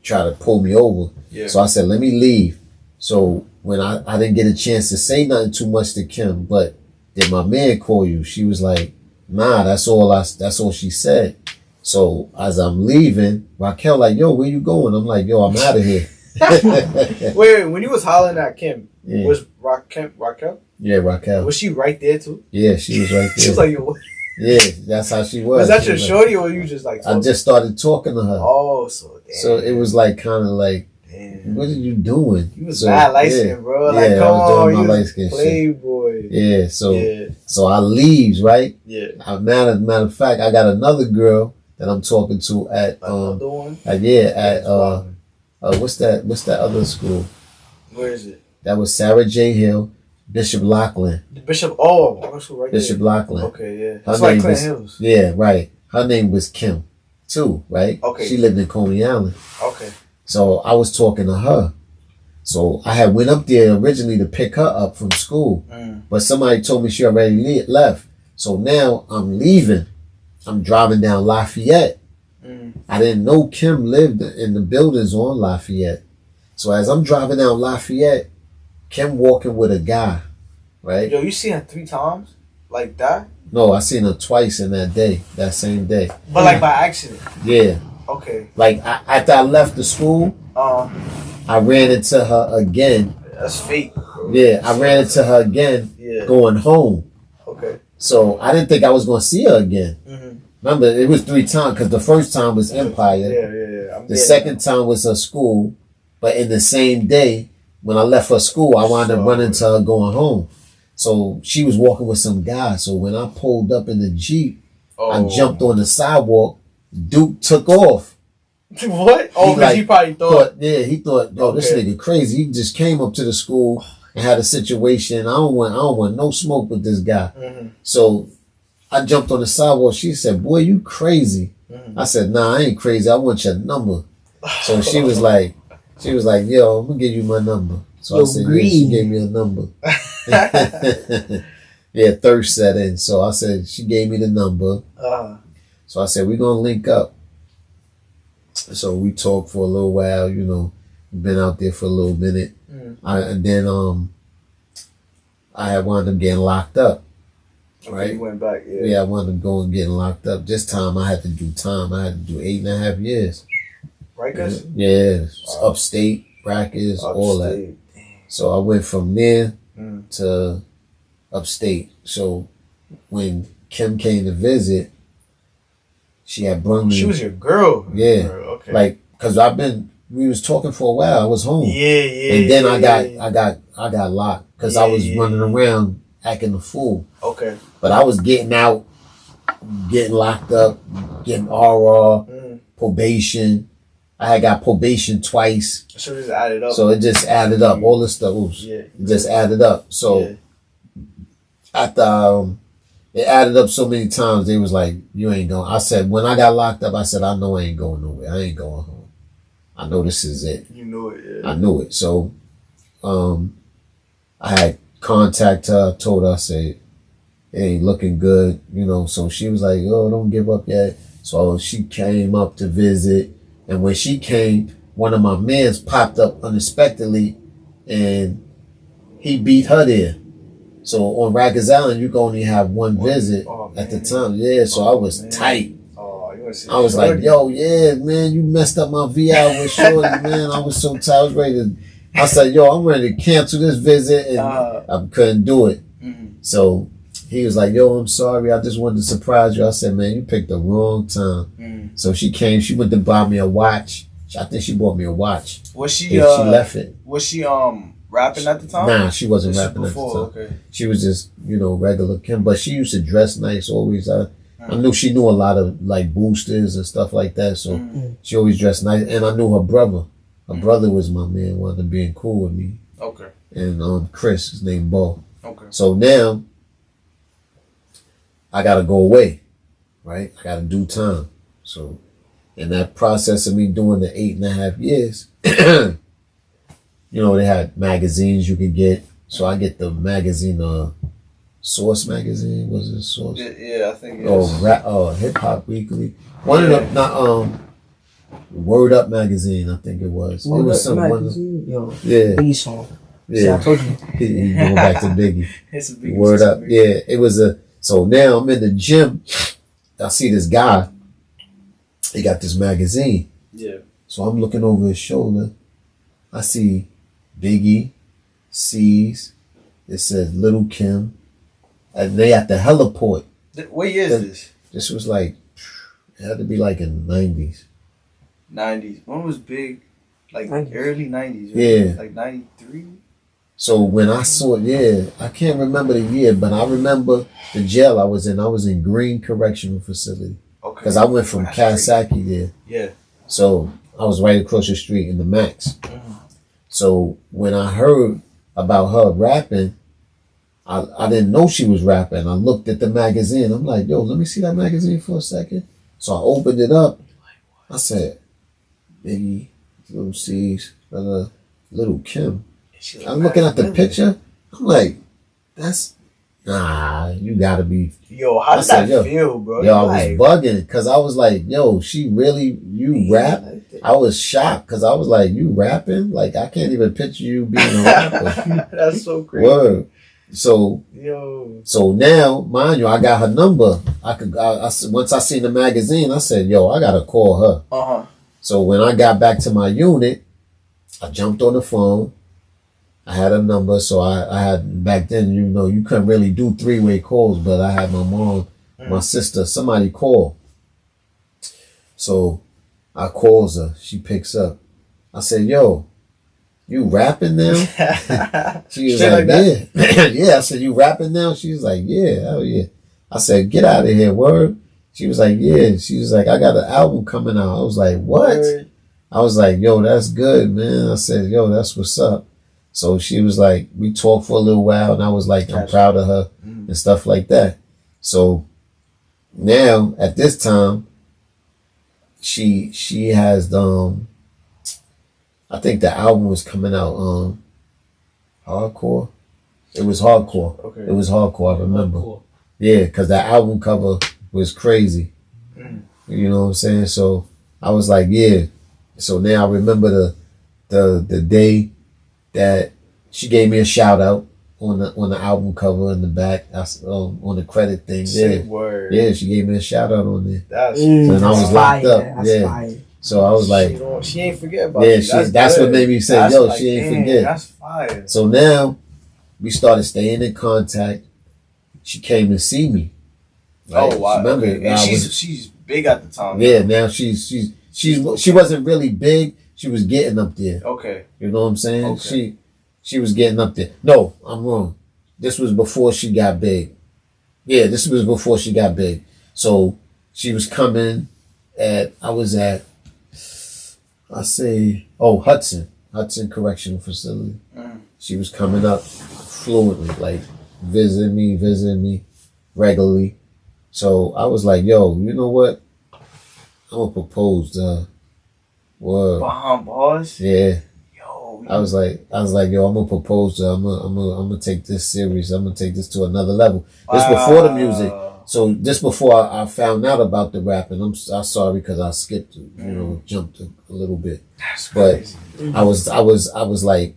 try to pull me over. Yeah. So I said, let me leave. So when I didn't get a chance to say nothing too much to Kim, but did my man call you? She was like, nah, that's all she said. So as I'm leaving, Raquel like, yo, where you going? I'm like, yo, I'm out of here. Wait, when you was hollering at Kim, was Raquel? Yeah, Raquel. Was she right there too? Yeah, she was right there. She was like, yo. Yeah, that's how she was. Was that your shorty or you just like talking? I just started talking to her. Oh, so damn. So it was like kind of like, damn. What are you doing? You was mad light skin, bro. Yeah, like, come I was doing on, my light skin playboy. shit. Yeah, so I leaves, right? Yeah. Matter of fact, I got another girl that I'm talking to at another one? What's that other school? Where is it? That was Sarah J. Hill, Bishop Loughlin. Bishop right Bishop there. Loughlin. Okay, yeah. Her It's like name Clinton was, Hills. Yeah, right. Her name was Kim, too, right? Okay. She lived in Coney Island. Okay. So I was talking to her. So I had went up there originally to pick her up from school. But somebody told me she already left. So now I'm leaving. I'm driving down Lafayette. I didn't know Kim lived in the buildings on Lafayette. So as I'm driving down Lafayette, Kim walking with a guy, right? Yo, you seen her 3 times? Like that? No, I seen her twice in that same day. But like by accident? Yeah. Okay. Like after I left the school, I ran into her again. That's fake, bro. Yeah, I ran into her again going home. Okay. So I didn't think I was going to see her again. remember, it was 3 times because the first time was Empire. Yeah. The second time was her school, but in the same day, when I left her school, I wound up running to her going home. So she was walking with some guy. So when I pulled up in the Jeep, I jumped on the sidewalk. Duke took off. What? Oh, because he probably thought. Yeah, he thought, yo, this nigga crazy. He just came up to the school and had a situation. I don't want no smoke with this guy. Mm-hmm. So I jumped on the sidewalk. She said, boy, you crazy. Mm-hmm. I said, nah, I ain't crazy. I want your number. So she was like, yo, I'm gonna give you my number. So I said, yeah, she gave me a number. Yeah, thirst set in. So I said, she gave me the number. So I said, we're gonna link up. So we talked for a little while, you know, been out there for a little minute. And then I had wound up getting locked up. Right? You went back, Yeah, I wound up going getting locked up. This time I had to do time. I had to do 8.5 years. Rikers? Yeah. Upstate, brackets, all that. So I went from there to upstate. So when Kim came to visit, she had brought me. She was your girl. Yeah. Girl. Okay. Like, cause we was talking for a while. I was home. Yeah. And then I got locked because I was running around acting a fool. Okay. But I was getting out, getting locked up, getting RR, probation. I had got probation twice. So it just added up. So it just added up. All this stuff it just added up. So after it added up so many times, they was like, you ain't going. I said, when I got locked up, I said, I know I ain't going nowhere. I ain't going home. I know this is it. You knew it, yeah. I knew it. So I had contacted her, told her, I said, it ain't looking good, you know. So she was like, oh, don't give up yet. So she came up to visit. And when she came, one of my mans popped up unexpectedly and he beat her there. So on Rikers Island, you can only have one visit at the time. Yeah, so I was tight. I was like, yo, yeah, man, you messed up my VI with Shorty, man. I was so tired. I was ready to, I said, yo, I'm ready to cancel this visit. And I couldn't do it. So he was like, yo, I'm sorry. I just wanted to surprise you. I said, man, you picked the wrong time. So she came. She went to buy me a watch. I think she bought me a watch. Was she? She left it. Was she rapping at the time? Nah, she wasn't rapping at the time. Okay. She was just, you know, regular Kim. But she used to dress nice always. I knew she knew a lot of like boosters and stuff like that. So she always dressed nice. And I knew her brother. Her brother was my man, wanted to being cool with me. Okay. And Chris, his name Bo. Okay. So now I gotta go away, right? I gotta do time. So in that process of me doing the 8.5 years, you know, they had magazines you could get. So I get the magazine, Source magazine, was it Source? Yeah, I think it is. Hip Hop Weekly. One of them, not Word Up magazine, I think it was. Word it was Up some magazine, yo. Yeah. Biggie song. Yeah. See, I told you. He going back to Biggie. It's a Biggie. Word Up. Yeah, it was so now I'm in the gym. I see this guy. He got this magazine. Yeah. So I'm looking over his shoulder. I see Biggie, C's. It says Little Kim. And they at the heliport. What year is this? This was like, it had to be like in the 90s. 90s. When was big? Like early 90s, right? Yeah. Like 93? So when I saw it, I can't remember the year, but I remember the jail I was in. I was in Green Correctional Facility. Okay. Because I went from Kawasaki there. Yeah. So I was right across the street in the Max. So when I heard about her rapping, I didn't know she was rapping. I looked at the magazine. I'm like, yo, let me see that magazine for a second. So I opened it up. I said, Biggie, Little C's, Little Kim. I'm looking at the picture. I'm like, you gotta be. Yo, how did that feel, bro? Yo, I was bugging because I was like, yo, you rap? I was shocked because I was like, you rapping? Like, I can't even picture you being a rapper. That's so crazy. Word. So, so now, mind you, I got her number. Once I seen the magazine, I said, yo, I gotta call her. So when I got back to my unit, I jumped on the phone. I had a number, so I had, back then, you know, you couldn't really do 3-way calls, but I had my mom, my sister, somebody call. So I calls her. She picks up. I said, yo, you rapping now? She was like, yeah. Yeah, I said, you rapping now? She was like, yeah, hell yeah. I said, get out of here, word. She was like, yeah. She was like, I got an album coming out. I was like, what? Word. I was like, yo, that's good, man. I said, yo, that's what's up. So she was like, we talked for a little while, and I was like, I'm proud of her and stuff like that. So now, at this time, she has, I think the album was coming out, hardcore. It was hardcore. Okay. It was hardcore, I remember. Hardcore. Yeah, because that album cover was crazy. You know what I'm saying? So I was like, yeah. So now I remember the day that she gave me a shout out on the album cover in the back, on the credit thing. Yeah. Word. Yeah, she gave me a shout out on there. That's and I was locked up. Yeah. Fire. So I was like, she ain't forget about you. That's what made me say, that's yo, like, she ain't forget. That's fire. So now we started staying in contact. She came to see me. Right? Oh wow! Remember, okay. And she's big at the time. Yeah, now she wasn't really big. She was getting up there. Okay. You know what I'm saying? Okay. She was getting up there. No, I'm wrong. This was before she got big. Yeah, this was before she got big. So she was coming Hudson Correctional Facility. She was coming up fluently, like visiting me regularly. So I was like, yo, you know what? I'm gonna propose to her. Word. Behind bars? Yeah. Yo. I was like, yo, I'm gonna propose to her. I'm gonna take this serious. I'm gonna take this to another level. This before the music. So just before I found out about the rapping, I'm sorry because I skipped, jumped a little bit. That's crazy. But I was like,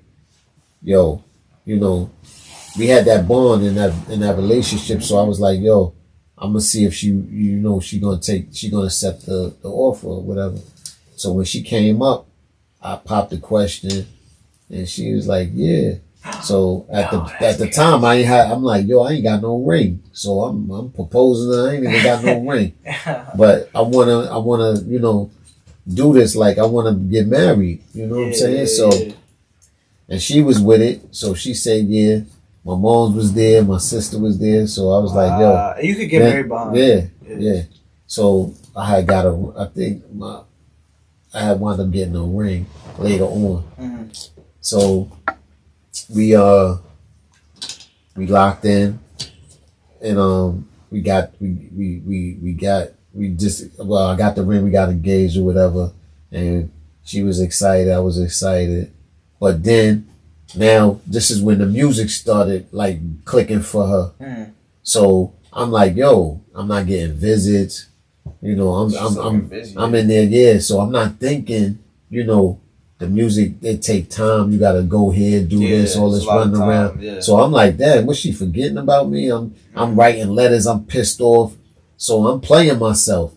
yo, we had that bond in that relationship. So I was like, yo, I'm gonna see if she gonna accept the offer or whatever. So when she came up, I popped the question, and she was like, yeah. So at the time, I'm like, yo, I ain't got no ring. So I'm proposing. I ain't even got no ring. But I wanna, do this like I wanna get married. You know what I'm saying? So, and she was with it. So she said, yeah. My mom was there. My sister was there. So I was like, yo, you could get married behind. Yeah. So I had got I had wound up getting a ring later on. Mm-hmm. So we locked in, and I got the ring, we got engaged or whatever, and she was excited, I was excited. But then now this is when the music started like clicking for her. Mm. So I'm like, yo, I'm not getting visits. I'm in there, yeah. So I'm not thinking, the music, it take time. You gotta go here, do this, all this running around. Yeah. So I'm like, damn, was she forgetting about me? I'm writing letters. I'm pissed off. So I'm playing myself.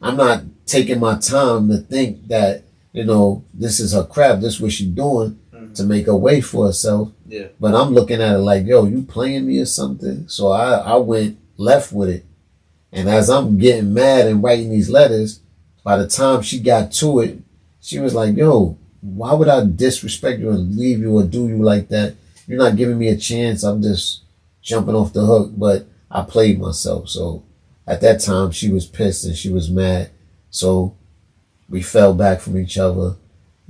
I'm not taking my time to think that, this is her crap. This is what she doing to make a way for herself. Yeah. But I'm looking at it like, yo, you playing me or something? So I went left with it. And as I'm getting mad and writing these letters, by the time she got to it, she was like, yo, why would I disrespect you and leave you or do you like that? You're not giving me a chance. I'm just jumping off the hook. But I played myself. So at that time, she was pissed and she was mad. So we fell back from each other.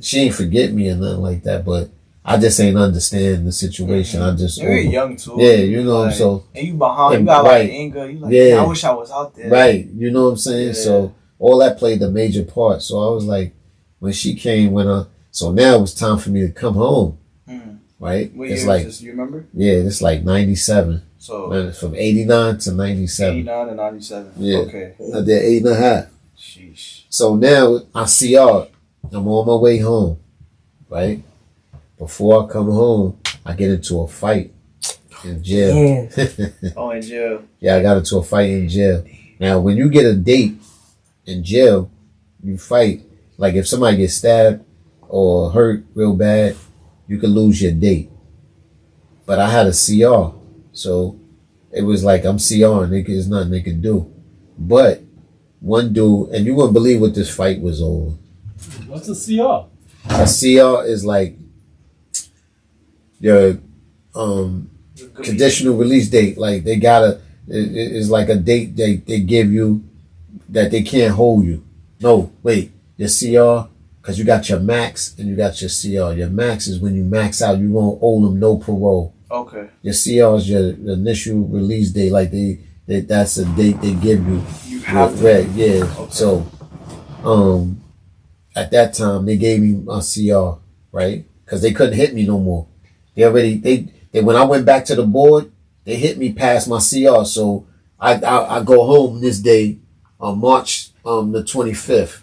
She ain't forget me or nothing like that, but I just ain't understand the situation. I just you're young too. Yeah, so and you behind, you got like anger. You like, yeah, I wish I was out there. Right, you know what I'm saying? Yeah. So all that played a major part. So I was like, when she came, so now it was time for me to come home. Right? What year was this? You remember? Yeah, it's like 97. So from 89 to 97. 89 to 97. Yeah. Okay. I did 8.5. Sheesh. So now I see y'all. I'm on my way home. Right? Before I come home, I get into a fight in jail. Oh, in jail. Yeah, I got into a fight in jail. Now, when you get a date in jail, you fight. Like if somebody gets stabbed or hurt real bad, you could lose your date. But I had a CR. So it was like, I'm CR and there's nothing they could do. But one dude, and you wouldn't believe what this fight was over. What's a CR? A CR is like your conditional release date. Like they gotta, it's like a date they give you that they can't hold you. No, wait, your CR, because you got your max and you got your CR. Your max is when you max out, you won't owe them no parole. Okay. Your CR is your initial release date. Like that's a date they give you. You have to. Right, yeah. Okay. So, at that time they gave me my CR, right? Because they couldn't hit me no more. They when I went back to the board, they hit me past my CR. So I go home this day on March the 25th,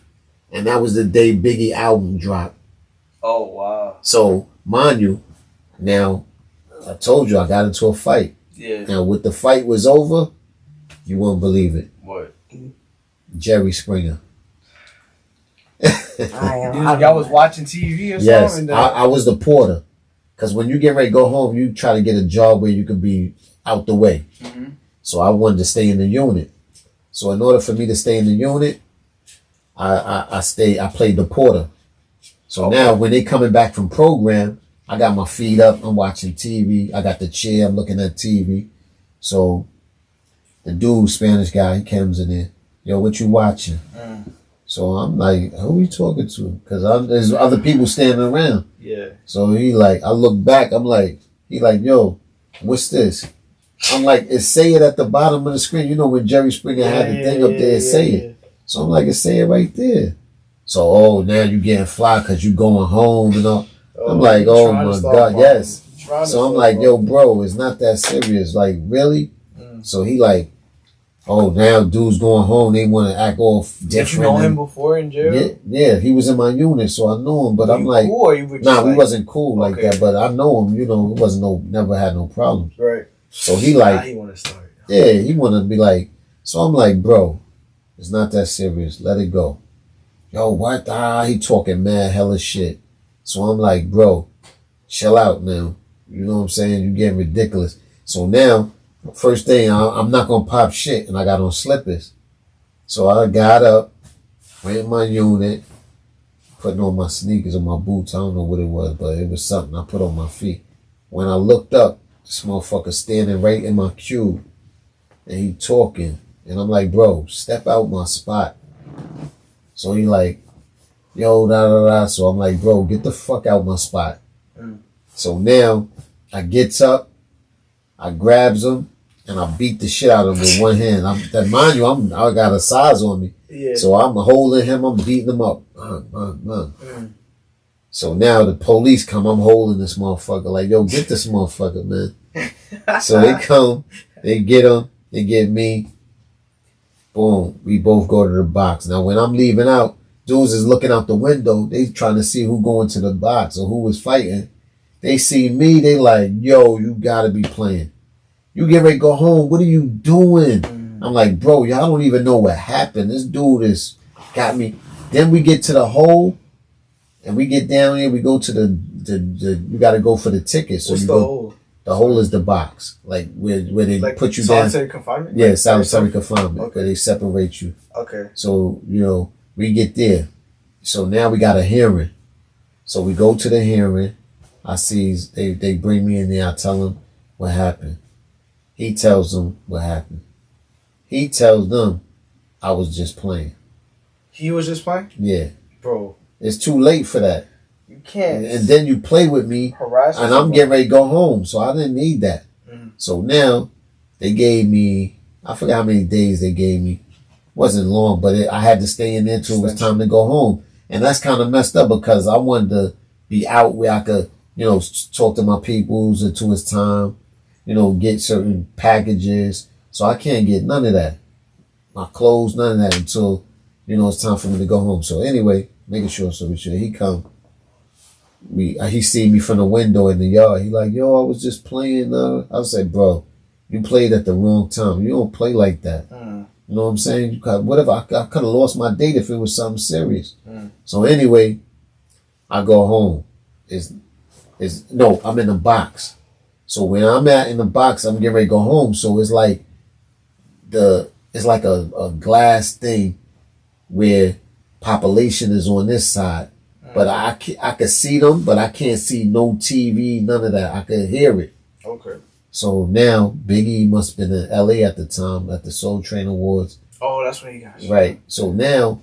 and that was the day Biggie album dropped. Oh wow. So mind you, now I told you I got into a fight. Yeah. Now with the fight was over, you won't believe it. What? Jerry Springer. Y'all was watching TV or Yes, something? I was the porter. Because when you get ready to go home, you try to get a job where you can be out the way. Mm-hmm. So I wanted to stay in the unit. So in order for me to stay in the unit, I played the porter. So now when they coming back from program, I got my feet up, I'm watching TV. I got the chair, I'm looking at TV. So the dude, Spanish guy, he comes in there. Yo, what you watching? So I'm like, who are you talking to? Because there's other people standing around. Yeah. So he like, I look back, I'm like, he like, yo, what's this? I'm like, it say it at the bottom of the screen. You know when Jerry Springer had the thing up there, it say it. So I'm like, it say it right there. So, now you getting fly because you going home and all. I'm like, oh my God, yes. So I'm like, yo, bro, it's not that serious. Like, really? So he like, oh, now dudes going home, they want to act off different. Did you know him before in jail? Yeah, he was in my unit, so I knew him. But I'm like, cool, or you were nah, we wasn't cool like that. But I know him, you know, it wasn't never had no problems. Right. So he like, now he want to start. Yeah, he want to be like, so I'm like, bro, it's not that serious. Let it go. Yo, what? He talking mad hella shit. So I'm like, bro, chill out now. You know what I'm saying? You getting ridiculous. So now, first thing, I'm not going to pop shit, and I got on slippers. So I got up, went in my unit, putting on my sneakers and my boots. I don't know what it was, but it was something I put on my feet. When I looked up, this motherfucker standing right in my cube, and he talking. And I'm like, bro, step out my spot. So he like, yo, da. So I'm like, bro, get the fuck out my spot. So now I gets up, I grabs him, and I beat the shit out of him with one hand. Mind you, I got a size on me. Yeah. So I'm holding him, I'm beating him up. So now the police come, I'm holding this motherfucker. Like, yo, get this motherfucker, man. So they come, they get him, they get me. Boom, we both go to the box. Now when I'm leaving out, dudes is looking out the window. They trying to see who going to the box or who was fighting. They see me, they like, yo, you gotta be playing. You get ready to go home, what are you doing? I'm like, bro, y'all don't even know what happened. This dude is got me. Then we get to the hole, and we get down here, we go to the you gotta go for the ticket. So what's you the go, hole? The hole is the box. Like where they like put you down. Solitary confinement? Yeah, solitary confinement. Okay. Where they separate you. Okay. So, you know, we get there. So now we got a hearing. So we go to the hearing. I see they bring me in there. I tell them what happened. He tells them what happened. He tells them I was just playing. He was just playing? Yeah. Bro. It's too late for that. You can't. And then you play with me. And I'm getting ready to go home. So I didn't need that. So now they gave me, I forgot how many days they gave me. Wasn't long, but I had to stay in there until it was time to go home. And that's kind of messed up because I wanted to be out where I could, you know, talk to my peoples until it's time, you know, get certain packages. So I can't get none of that. My clothes, none of that until, you know, it's time for me to go home. So anyway, making sure he come. He see me from the window in the yard. He like, yo, I was just playing. I said, bro, you played at the wrong time. You don't play like that. You know what I'm saying? Whatever. I could have lost my date if it was something serious. So anyway, I go home. I'm in the box. So when I'm in the box, I'm getting ready to go home. So it's like a glass thing where population is on this side. But I could see them, but I can't see no TV, none of that. I could hear it. Okay. So now Biggie must have been in LA at the time at the Soul Train Awards. Oh, that's when he got shot. Right. So now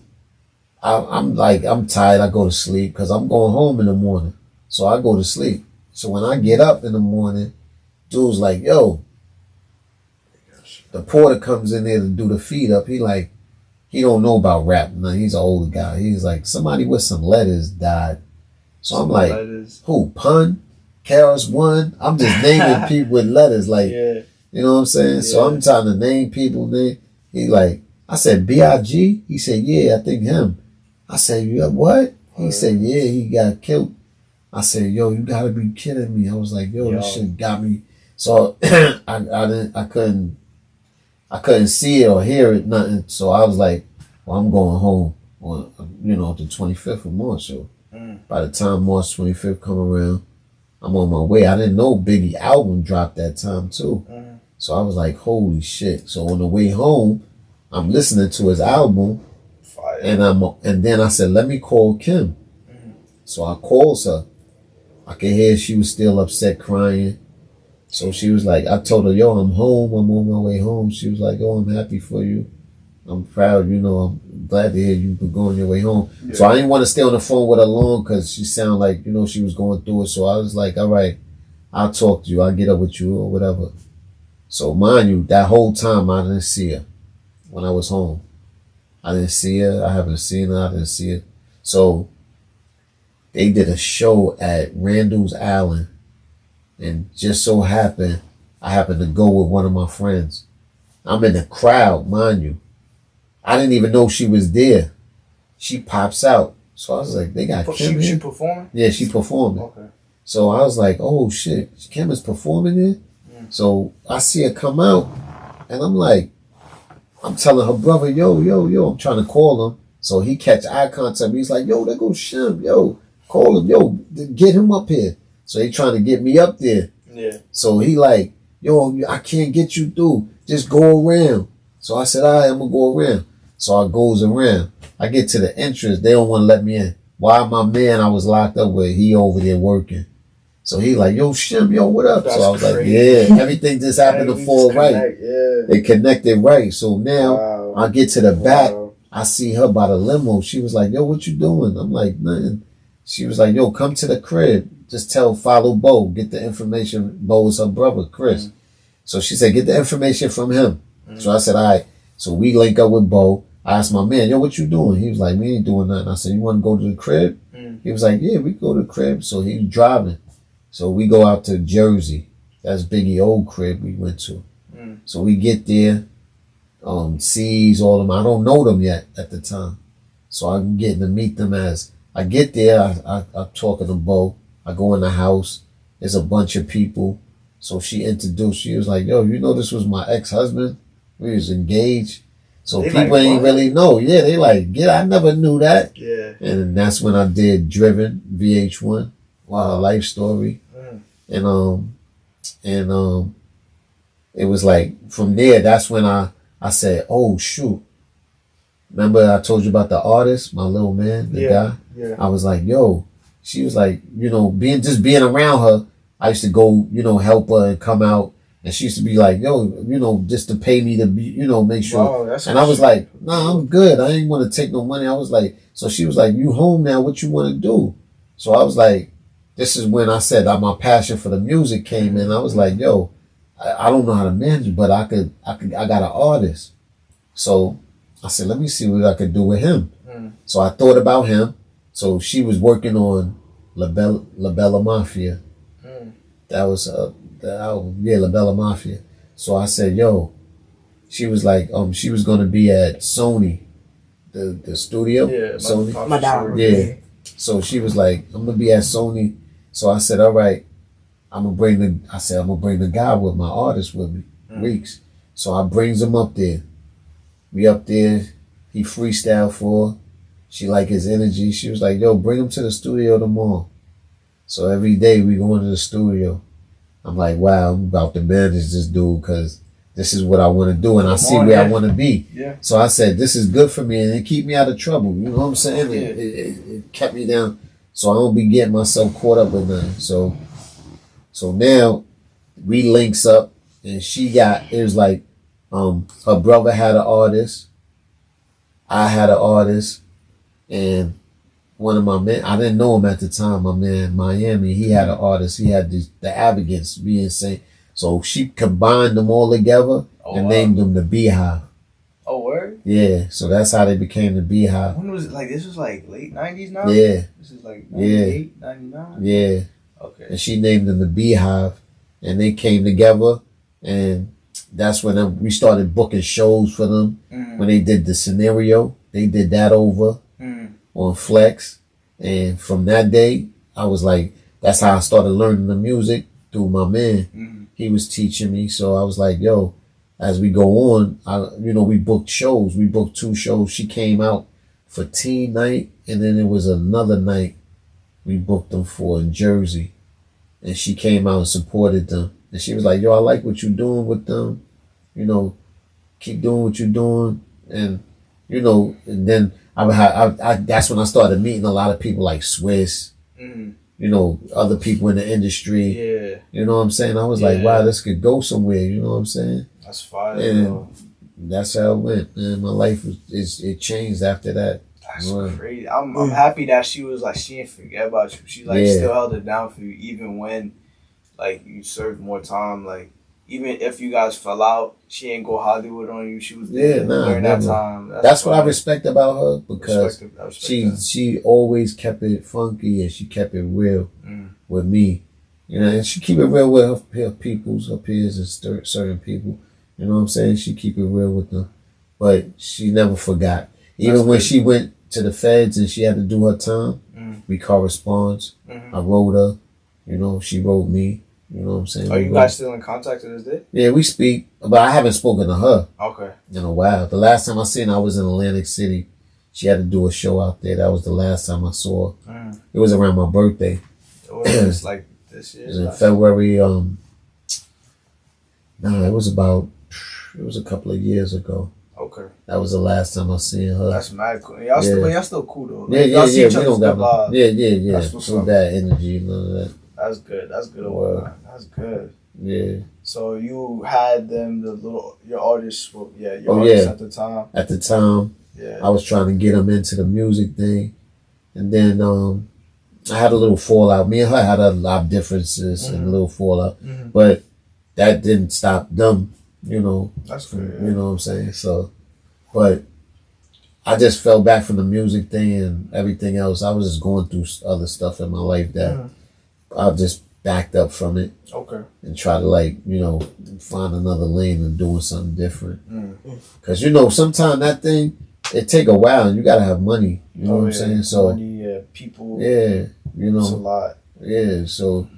I'm tired. I go to sleep because I'm going home in the morning. So I go to sleep. So when I get up in the morning, dude's like, yo, the porter comes in there to do the feed up. He don't know about rap. No, he's an older guy. He's like, somebody with some letters died. So I'm like, who? Pun? Karis One? I'm just naming people with letters. Like, you know what I'm saying? Yeah. So I'm trying to name people. He like, I said, B.I.G.? He said, yeah, I think him. I said, yeah, what? He said, yeah, he got killed. I said, yo, you gotta be kidding me. I was like, yo, this shit got me. So I couldn't see it or hear it, nothing. So I was like, well, I'm going home on, the 25th of March. So by the time March 25th come around, I'm on my way. I didn't know Biggie album dropped that time too. So I was like, holy shit. So on the way home, I'm listening to his album. Fire. And then I said, let me call Kim. So I called her. I could hear she was still upset, crying. So she was like, I told her, yo, I'm home. I'm on my way home. She was like, oh, I'm happy for you. I'm proud. I'm glad to hear you going your way home. Yeah. So I didn't want to stay on the phone with her long because she sounded like, she was going through it. So I was like, all right, I'll talk to you. I'll get up with you or whatever. So mind you, that whole time I didn't see her when I was home. I didn't see her. I haven't seen her. I didn't see her. So they did a show at Randall's Island. And just so happened, I happened to go with one of my friends. I'm in the crowd, mind you. I didn't even know she was there. She pops out. So I was like, they got Kim here? She performing? Yeah, she performing. Okay. So I was like, oh shit, Kim is performing here? So I see her come out, and I'm like, I'm telling her brother, yo, I'm trying to call him. So he catch eye contact. He's like, yo, there goes Shim. Yo, call him. Yo, get him up here. So he trying to get me up there. Yeah. So he like, yo, I can't get you through. Just go around. So I said, all right, I'm going to go around. So I goes around. I get to the entrance. They don't want to let me in. Why my man I was locked up with, he over there working. So he like, yo, Shim, yo, what up? That's so I was crazy. Like, yeah, everything just happened to fall right. Yeah. They connected right. So now I get to the back. I see her by the limo. She was like, yo, what you doing? I'm like, nothing. She was like, yo, come to the crib. Just follow Bo. Get the information. Bo is her brother, Chris. So she said, get the information from him. So I said, all right. So we link up with Bo. I asked my man, yo, what you doing? He was like, we ain't doing nothing. I said, you want to go to the crib? He was like, yeah, we go to the crib. So he was driving. So we go out to Jersey. That's Biggie old crib we went to. So we get there, sees all them. I don't know them yet at the time. So I'm getting to meet them as I get there. I'm talking to Bo. I go in the house. There's a bunch of people. So she introduced. She was like, yo, this was my ex-husband. We was engaged. So they people ain't really know. Yeah, they like, I never knew that. Yeah. And that's when I did Driven, VH1. Wow, life story. And it was like from there, that's when I said, oh shoot. Remember I told you about the artist, my little man, the guy? Yeah. I was like, yo, she was like, being around her, I used to go, help her and come out. And she used to be like, yo, just to pay me to be, make sure. Wow, and I was like, nah, I'm good. I ain't want to take no money. I was like, so she was like, you home now, what you want to do? So I was like, this is when I said that my passion for the music came in. I was like, yo, I don't know how to manage, but I got an artist. So I said, let me see what I could do with him. So I thought about him. So she was working on La Bella Mafia. That was the album. Yeah, La Bella Mafia. So I said, yo, she was like, she was going to be at Sony, the studio. Yeah, Sony. My dad. Yeah. So she was like, I'm going to be at Sony. So I said, all right, I'm going to bring the guy with my artist with me, Reeks. So I brings him up there. We up there. He freestyle for her. She like his energy. She was like, yo, bring him to the studio tomorrow. So every day we go into the studio. I'm like, wow, I'm about to manage this dude because this is what I want to do, and I see where I want to be. Yeah. So I said, this is good for me, and it keep me out of trouble. You know what I'm saying? Yeah. It kept me down, so I don't be getting myself caught up with nothing. So now we links up, and it was like, her brother had an artist, I had an artist, and one of my men, I didn't know him at the time, my man Miami, he had an artist, he had the Advocates being saying, so she combined them all together and named them the Beehive. Oh, word? Yeah, so that's how they became the Beehive. When was it? Like, this was like late 90s now? Yeah. This is like 98, 99? Yeah. Okay. And she named them the Beehive, and they came together, and that's when we started booking shows for them. When they did the Scenario, they did that over on Flex, and from that day, I was like, that's how I started learning the music through my man. He was teaching me, so I was like, yo, as we go on, we booked shows. We booked 2 shows. She came out for teen night, and then there was another night we booked them for in Jersey, and she came out and supported them. And she was like, yo, I like what you're doing with them. Keep doing what you're doing. And, and then that's when I started meeting a lot of people like Swiss, other people in the industry. Yeah. You know what I'm saying? I was like, wow, this could go somewhere. You know what I'm saying? That's fire. And that's how it went. And my life it changed after that. That's crazy. I'm happy that she was like, she didn't forget about you. She still held it down for you, even when like you served more time. Like, even if you guys fell out, she ain't go Hollywood on you. She was there during that time. That's what I respect about her, because she always kept it funky, and she kept it real with me. And she keep it real with her peers and certain people. You know what I'm saying? She keep it real with them. But she never forgot. Even when she went to the feds and she had to do her time, we correspond. I wrote her. She wrote me. You know what I'm saying? Are you guys still in contact to this day? Yeah, we speak, but I haven't spoken to her in a while. The last time I seen her, I was in Atlantic City. She had to do a show out there. That was the last time I saw her. It was around my birthday. It was like this year? It was in February. It was a couple of years ago. Okay. That was the last time I seen her. That's mad cool. Y'all still cool though. Like, yeah. We don't got yeah. That's no bad energy, none of that. That's good. That's good. That's good. Yeah. So you had them, your artists, artists at the time. At the time, I was trying to get them into the music thing, and then I had a little fallout. Me and her had a lot of differences and a little fallout, but that didn't stop them. That's good. You know what I'm saying? So, but I just fell back from the music thing and everything else. I was just going through other stuff in my life that I just backed up from it. Okay. And try to find another lane and doing something different. Because sometimes that thing, it take a while and you gotta have money. You know what I'm saying? So money, people. Yeah, It's a lot. Yeah, so.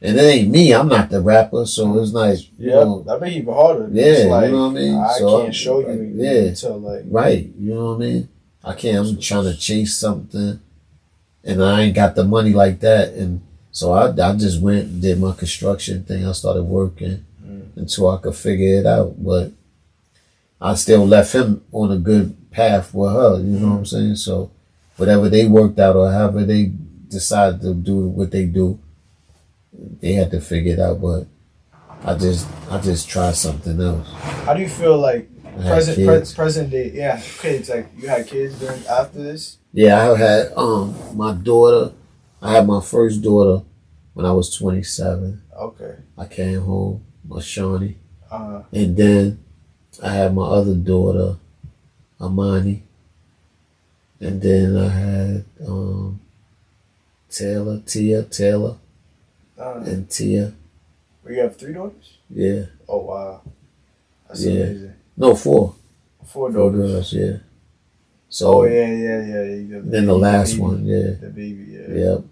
And it ain't me. I'm not the rapper, so it's like that make it even harder. Yeah, it's like, you know what I mean. I can't show you until right. You know what I mean. I can't. I'm trying to chase something, and I ain't got the money like that, and so I just went and did my construction thing. I started working until I could figure it out, but I still left him on a good path with her. You know what I'm saying? So whatever they worked out or however they decided to do what they do. They had to figure it out, but I just tried something else. How do you feel like present day? Yeah, kids. Like you had kids after this? Yeah, I had my daughter. I had my first daughter when I was 27. Okay. I came home, my Shawnee, and then I had my other daughter, Amani, and then I had Taylor. And Tia. You have 3 daughters? Yeah. Oh, wow. That's amazing. No, 4. 4 daughters. 4 girls, yeah. So. Oh, yeah. Then the last one, yeah. The baby, yeah. Yep.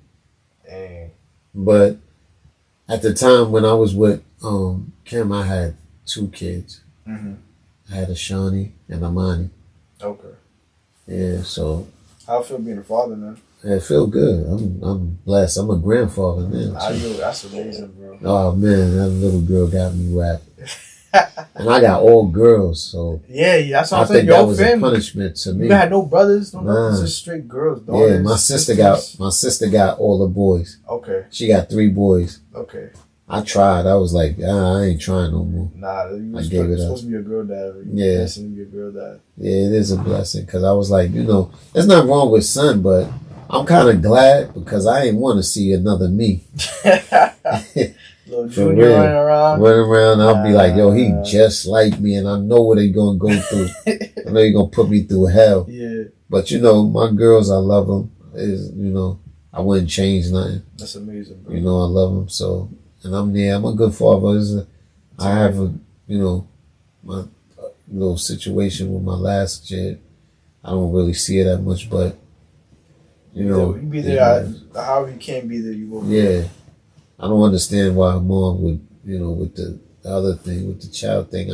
Dang. But at the time when I was with Kim, I had 2 kids. I had a Shawnee and Amani. Okay. Yeah, so. How it feel being a father, man? It feel good. I'm blessed. I'm a grandfather now. That's amazing, bro. Oh man, that little girl got me wrapped. And I got all girls, so Yeah, that's what I I'm saying. think Your that whole was a family. punishment to me. You had no brothers, no Nah. nothing, just straight girls. Daughters, Yeah, my sister got all the boys. Okay, She got 3 boys. okay. I tried. I was like, I ain't trying no more. Nah, you I gave it up. supposed to be a girl dad. Yeah. To be a girl dad. Yeah, it is a blessing because I was like, there's nothing wrong with son, but I'm kind of glad because I ain't want to see another me. Little For Junior real. running around. Running around, I'll be like, yo, he just like me, and I know what they gonna go through. I know he gonna put me through hell. Yeah, But my girls, I love them. I wouldn't change nothing. that's amazing, bro. I love them. So, and I'm a good father. I have my little situation with my last kid. I don't really see it that much, but you be there. However you can't be there, you will. Yeah, I don't understand why mom would, with the other thing, with the child thing.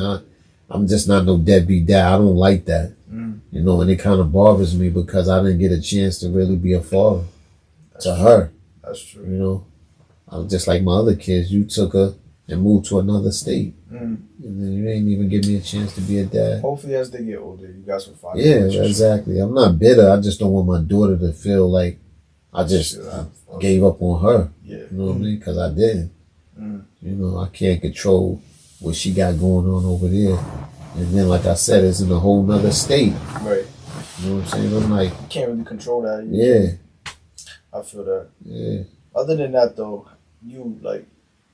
I'm just not no deadbeat dad. I don't like that. And it kind of bothers me because I didn't get a chance to really be a father to her. That's true. I was just like my other kids. You took her and moved to another state. And then you ain't even give me a chance to be a dad. Hopefully, as they get older, you guys will find. Yeah, exactly. I'm not bitter. I just don't want my daughter to feel like I just gave up on her. Yeah. You know what I mean? Because I didn't. I can't control what she got going on over there. And then, like I said, it's in a whole nother state. Right. You know what I'm saying? I'm like, you can't really control that. Yeah. I feel that. Yeah. Other than that, though, you like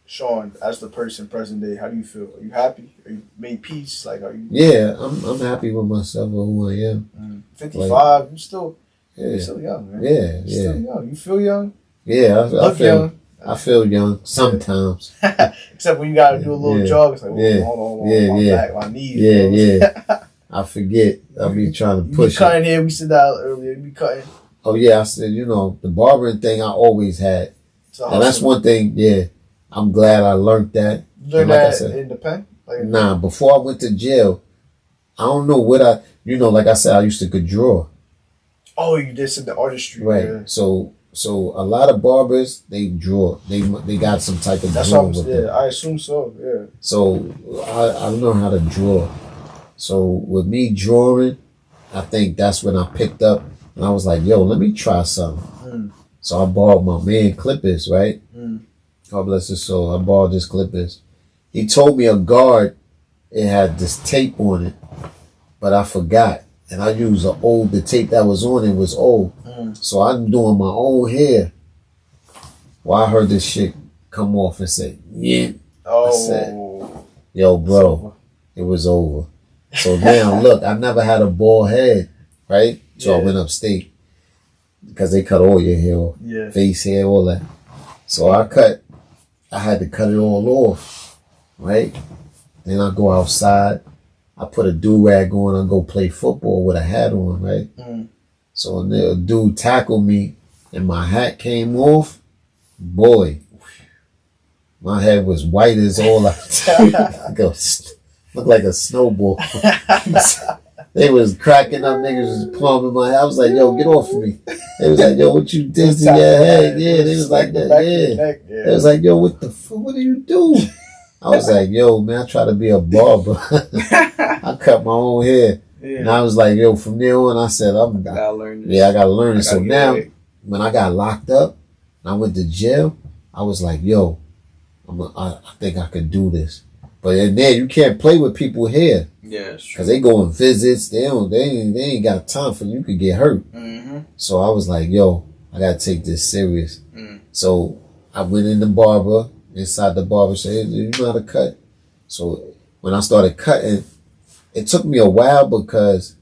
Shawn as the person present day. How do you feel? Are you happy? Are you made peace? Like, are you? Yeah, I'm happy with myself or who I am. 55. You still. Yeah. You're still young, man. Yeah. You're still young. You feel young. Yeah, I feel young. I feel young sometimes. Except when you gotta do a little jog, it's like, hold on, my back, my knees. Yeah. I forget. I be trying to push. You be cutting here. We said that earlier. You be cutting. Oh yeah, I said the barbering thing I always had, and that's one thing. Yeah, I'm glad I learned that. You learned that in the pen? Nah, before I went to jail, I don't know what like I said, I used to could draw. Oh, you did some the artistry, right? Yeah. So a lot of barbers they draw. They got some type of drawing with them. I assume so. Yeah. So I learned how to draw. So with me drawing, I think that's when I picked up, and I was like, yo, let me try something. So I borrowed my man clippers, right? God bless his soul. I borrowed his clippers. He told me a guard, it had this tape on it, but I forgot. And I used the tape that was on it was old. So I'm doing my own hair. Well, I heard this shit come off and say, yeah. Oh. I said, yo, bro, it was over. So now, look, I never had a bald head, right? So I went upstate because they cut all your hair off, face hair, all that. So I had to cut it all off, right? Then I go outside. I put a do-rag on. I go play football with a hat on, right? So a dude tackled me and my hat came off. Boy, my head was white as all looked like a snowball. They was cracking up, niggas was plumbing my head. I was like, yo, get off of me. They was like, yo, what you did to your head? Yeah, they was like that. Yeah. They was like, yo, what the fuck? What do you do? I was like, yo, man, I try to be a barber. I cut my own hair. Yeah. And I was like, yo, from there on, I said, I gotta learn this. Yeah, I gotta learn it. So now, when I got locked up and I went to jail, I was like, yo, I think I could do this. But in there, you can't play with people here. Yeah, because they go on visits. They ain't got time for you could get hurt. So I was like, yo, I gotta take this serious. So I went in the barber, inside the barber, said, hey, you know how to cut? So when I started cutting, it took me a while because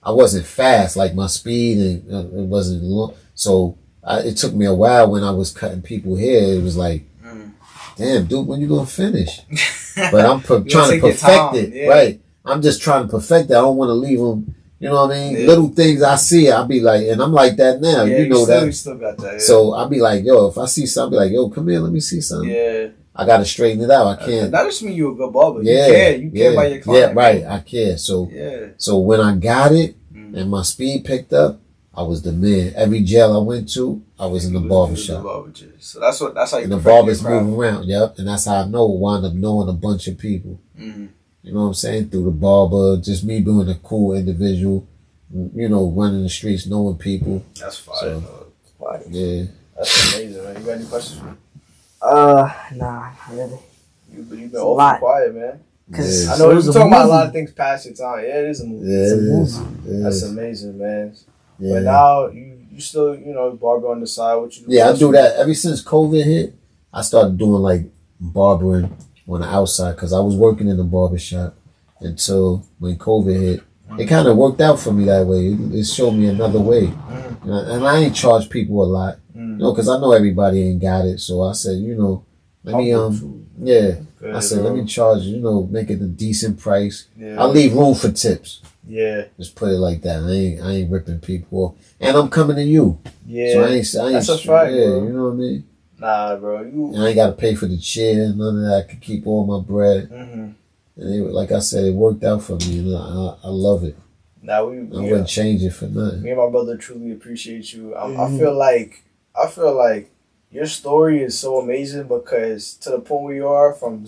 I wasn't fast, like my speed, and it wasn't long. So it took me a while when I was cutting people hair. It was like, damn, dude, when you gonna finish? But I'm trying to perfect it, right? I'm just trying to perfect it. I don't want to leave them, you know what I mean? Little things I see, I'll be like, and I'm like that now, you know that. You still got that, So I'll be like, yo, if I see something, I'll be like, yo, come here, let me see something. Yeah. I gotta straighten it out. I can't. That just mean you a good barber. You care about your client. Yeah, right. I care. So when I got it and my speed picked up, I was the man. Every jail I went to, I was in the barber shop. So that's how you. And the barbers move around. Yep. And that's how I wound up knowing a bunch of people. You know what I'm saying? Through the barber, just me being a cool individual, you know, running the streets, knowing people. That's fire. So, Fire. yeah. That's amazing, man. You got any questions? Nah, really. You've It's been a awful lot. quiet, man. Cause Yeah. I know it we're was a talking about a lot movie. of things past your time. Yeah, it is a movie. Yeah, It's a it is. movie. It That's is. amazing, man. Yeah. But now you still, you know, barber on the side. What you do? Yeah, I do that ever since COVID hit. I started doing like barbering on the outside because I was working in the barber shop until when COVID hit. It kind of worked out for me that way. It showed me another way, and I ain't charge people a lot, you know, because I know everybody ain't got it. So I said, you know, let me yeah. Good, I said, bro. let me charge, you know, make it a decent price. Yeah. I leave room for tips. Yeah, Just put it like that. I ain't ripping people off, and I'm coming to you. yeah. So I ain't. That's a fact, yeah, bro. you know what I mean. Nah, bro. And I ain't got to pay for the chair, none of that. I could keep all my bread. And like I said, it worked out for me. And I love it. Now I wouldn't change it for nothing. me and my brother truly appreciate you. I feel like your story is so amazing because to the point where you are from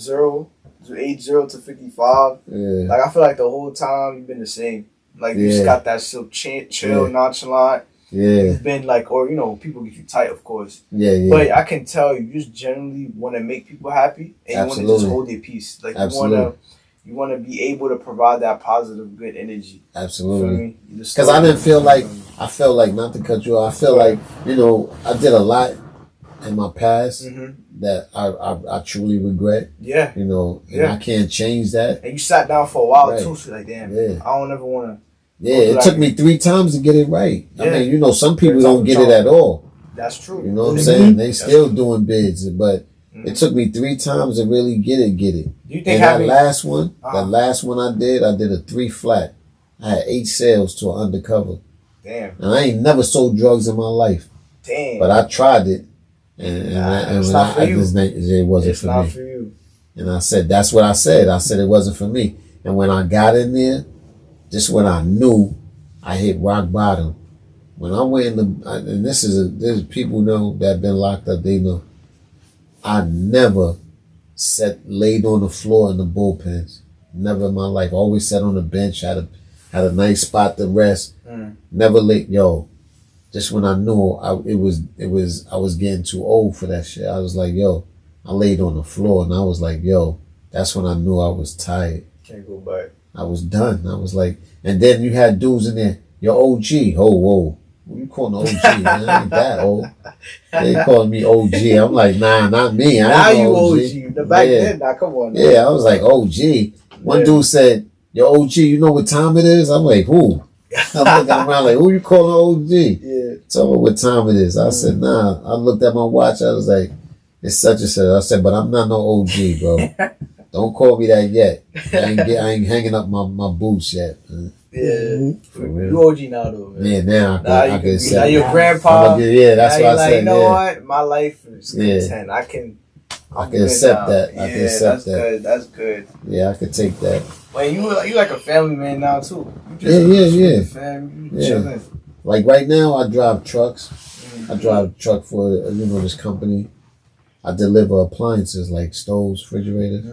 age 0 to 55, Yeah. like I feel like the whole time you've been the same. Like you just Yeah. got that so chill, nonchalant. Yeah. You've been like, or you know, people get you tight, of course. Yeah. Yeah. But I can tell you just generally want to make people happy and you want to just Absolutely. hold their peace. Like Absolutely. you want to be able to provide that positive, good energy. You feel Absolutely. me? Because I didn't feel like, I felt like, not to cut you off, I feel like, you know, I did a lot in my past that I truly regret, Yeah. you know, and Yeah. I can't change that. And you sat down for a while Right. too, so like, damn, Yeah. I don't ever want to. Yeah, it took me 3 times to get it right. I Yeah. mean, you know, some people Every time don't you get it try. at all. That's true. You know what I'm saying? They still doing bids, but it took me 3 times to really get it. Do you think And having that last one I did a 3 flat. I had 8 sales to an undercover. damn, And I ain't never sold drugs in my life, but I tried it. And it's not for you. It wasn't It's for not me. for you. And I said, that's what I said. I said it wasn't for me. And when I got in there, just when I knew I hit rock bottom. When I went in the, and there's people know that have been locked up, they know. I never laid on the floor in the bullpens. Never in my life. Always sat on the bench, had a nice spot to rest. Never laid, just when I knew I was getting too old for that shit. I was like, I laid on the floor and I was like, that's when I knew I was tired. Can't go back. I was done. I was like, and then you had dudes in there, your OG. Oh, whoa. What you calling OG, man? I ain't that old. They calling me OG. I'm like, nah, not me. Now I ain't you no OG. The back then, nah, come on. Now. Yeah, I was like, OG. One dude said, yo, OG, you know what time it is? I'm like, who? I'm looking around like, who you calling OG? Yeah. Tell me what time it is. I said, nah. I looked at my watch. I was like, it's such and such. I said, but I'm not no OG, bro. Don't call me that yet. I ain't hanging up my boots yet. Yeah. For real. You OG now though, man. Yeah, now I can say. Now your grandpa. Yeah, that's now what I like, said. you know yeah. what? My life is content. I can accept that. I can accept that's that. good. That's good. Yeah, I could take that. Wait, you like a family man now too. You Yeah. with the fam, you chilling. Like right now, I drive trucks. I drive a truck for this company. I deliver appliances like stoves, refrigerators.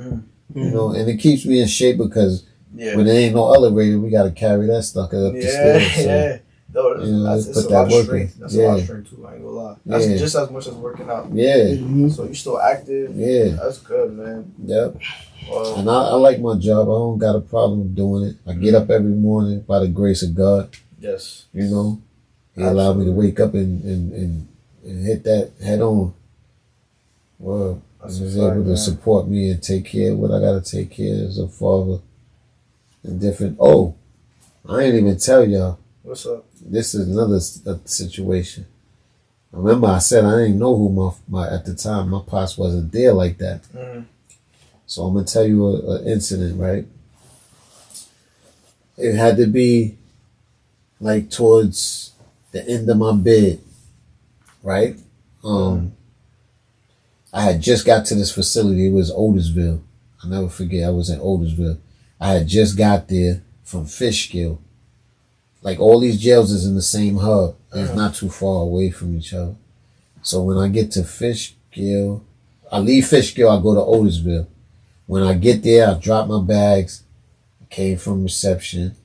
You know, and it keeps me in shape because when there ain't no elevator, we got to carry that stuff up the stairs. So, yeah. No, you know, that's put a that lot of work strength. in. That's a lot of strength too. I ain't gonna lie. That's just as much as working out. Yeah. So you still active. Yeah. That's good, man. Yep. Well, And I like my job. I don't got a problem doing it. I get up every morning by the grace of God. yes. You know, He allowed me to wake up and hit that head on. Well, He was able to support me and take care of what I got to take care of as a father. And different. Oh, I ain't even tell y'all. What's up? This is another situation. Remember, I said I didn't know who my at the time my pops wasn't there like that. So I'm gonna tell you an incident, right? It had to be like towards the end of my bid, right? I had just got to this facility. It was Otisville. I'll never forget. I was in Otisville. I had just got there from Fishkill. Like all these jails is in the same hub. It's not too far away from each other. So when I get to Fishkill, I leave Fishkill, I go to Otisville. When I get there, I drop my bags. came from reception.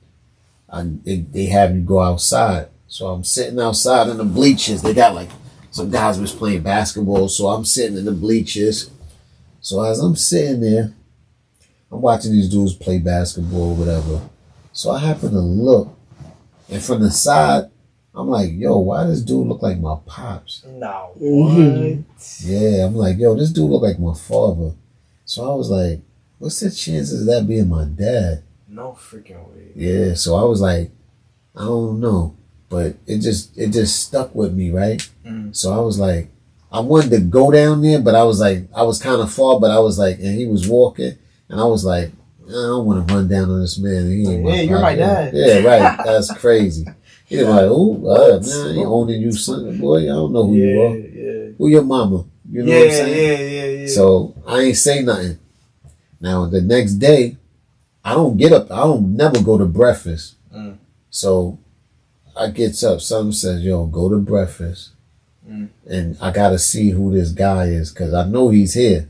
They have you go outside. So I'm sitting outside in the bleachers. They got like some guys was playing basketball. So I'm sitting in the bleachers. So as I'm sitting there, I'm watching these dudes play basketball or whatever. So I happen to look, and from the side, I'm like, yo, why does this dude look like my pops? No. Mhm. What? Yeah, I'm like, yo, this dude look like my father. So I was like, what's the chances of that being my dad? No freaking way. Yeah, so I was like, I don't know. But it just stuck with me, right? So I was like, I wanted to go down there, but I was kind of far, but I was like, and he was walking, and I was like, I don't want to run down on this man. He ain't Yeah, you're my dad. Yeah, right. That's crazy. He was like, oh, man, I ain't owning you, son. Boy, I don't know who you are. Yeah. Who your mama? You know what I'm saying? Yeah. So I ain't say nothing. Now the next day, I don't get up. I don't never go to breakfast. So I gets up. Something says, yo, go to breakfast. And I got to see who this guy is because I know he's here.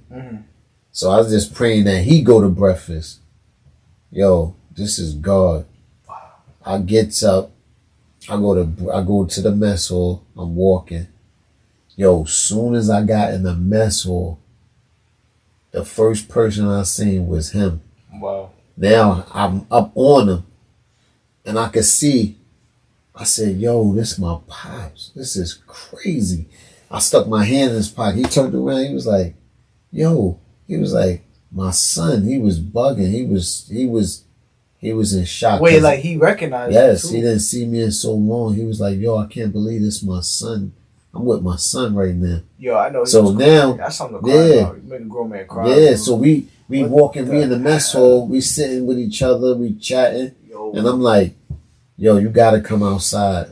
So I was just praying that he go to breakfast. Yo, this is God. I gets up. I go to the mess hall. I'm walking. Yo, soon as I got in the mess hall, the first person I seen was him. Wow. Now I'm up on him, and I could see. I said, yo, this my pops. This is crazy. I stuck my hand in his pocket. He turned around. He was like, yo. He was like, my son. He was bugging. He was in shock. Wait, like he recognized Yes, you too? he didn't see me in so long. He was like, yo, I can't believe this my son. I'm with my son right now. Yo, I know. He So was now, crying. That's something to cry yeah. about. You make a grown man cry. Yeah, bro. so we What walking, we the in the mess hall, we sitting with each other, we chatting, Yo. and I'm like, yo, you gotta come outside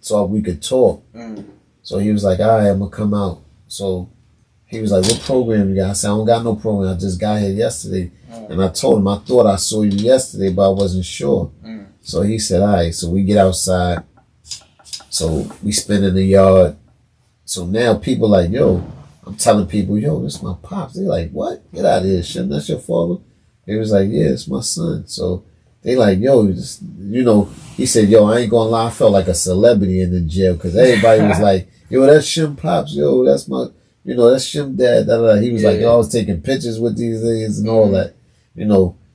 so we could talk. So he was like, all right, I'm gonna come out. So he was like, what program you got? I said, I don't got no program. I just got here yesterday. And I told him, I thought I saw you yesterday, but I wasn't sure. So he said, all right. So we get outside. So we spin in the yard. So now people like, yo, I'm telling people, yo, this is my pops. They like, what? Get out of here, Shim. That's your father? He was like, yeah, it's my son. So they like, yo, just, he said, yo, I ain't gonna lie. I felt like a celebrity in the jail because everybody was like, yo, that's Shim pops. Yo, that's my, that's Shim dad. Da, da, da. He was like, yo, I was taking pictures with these things and all that,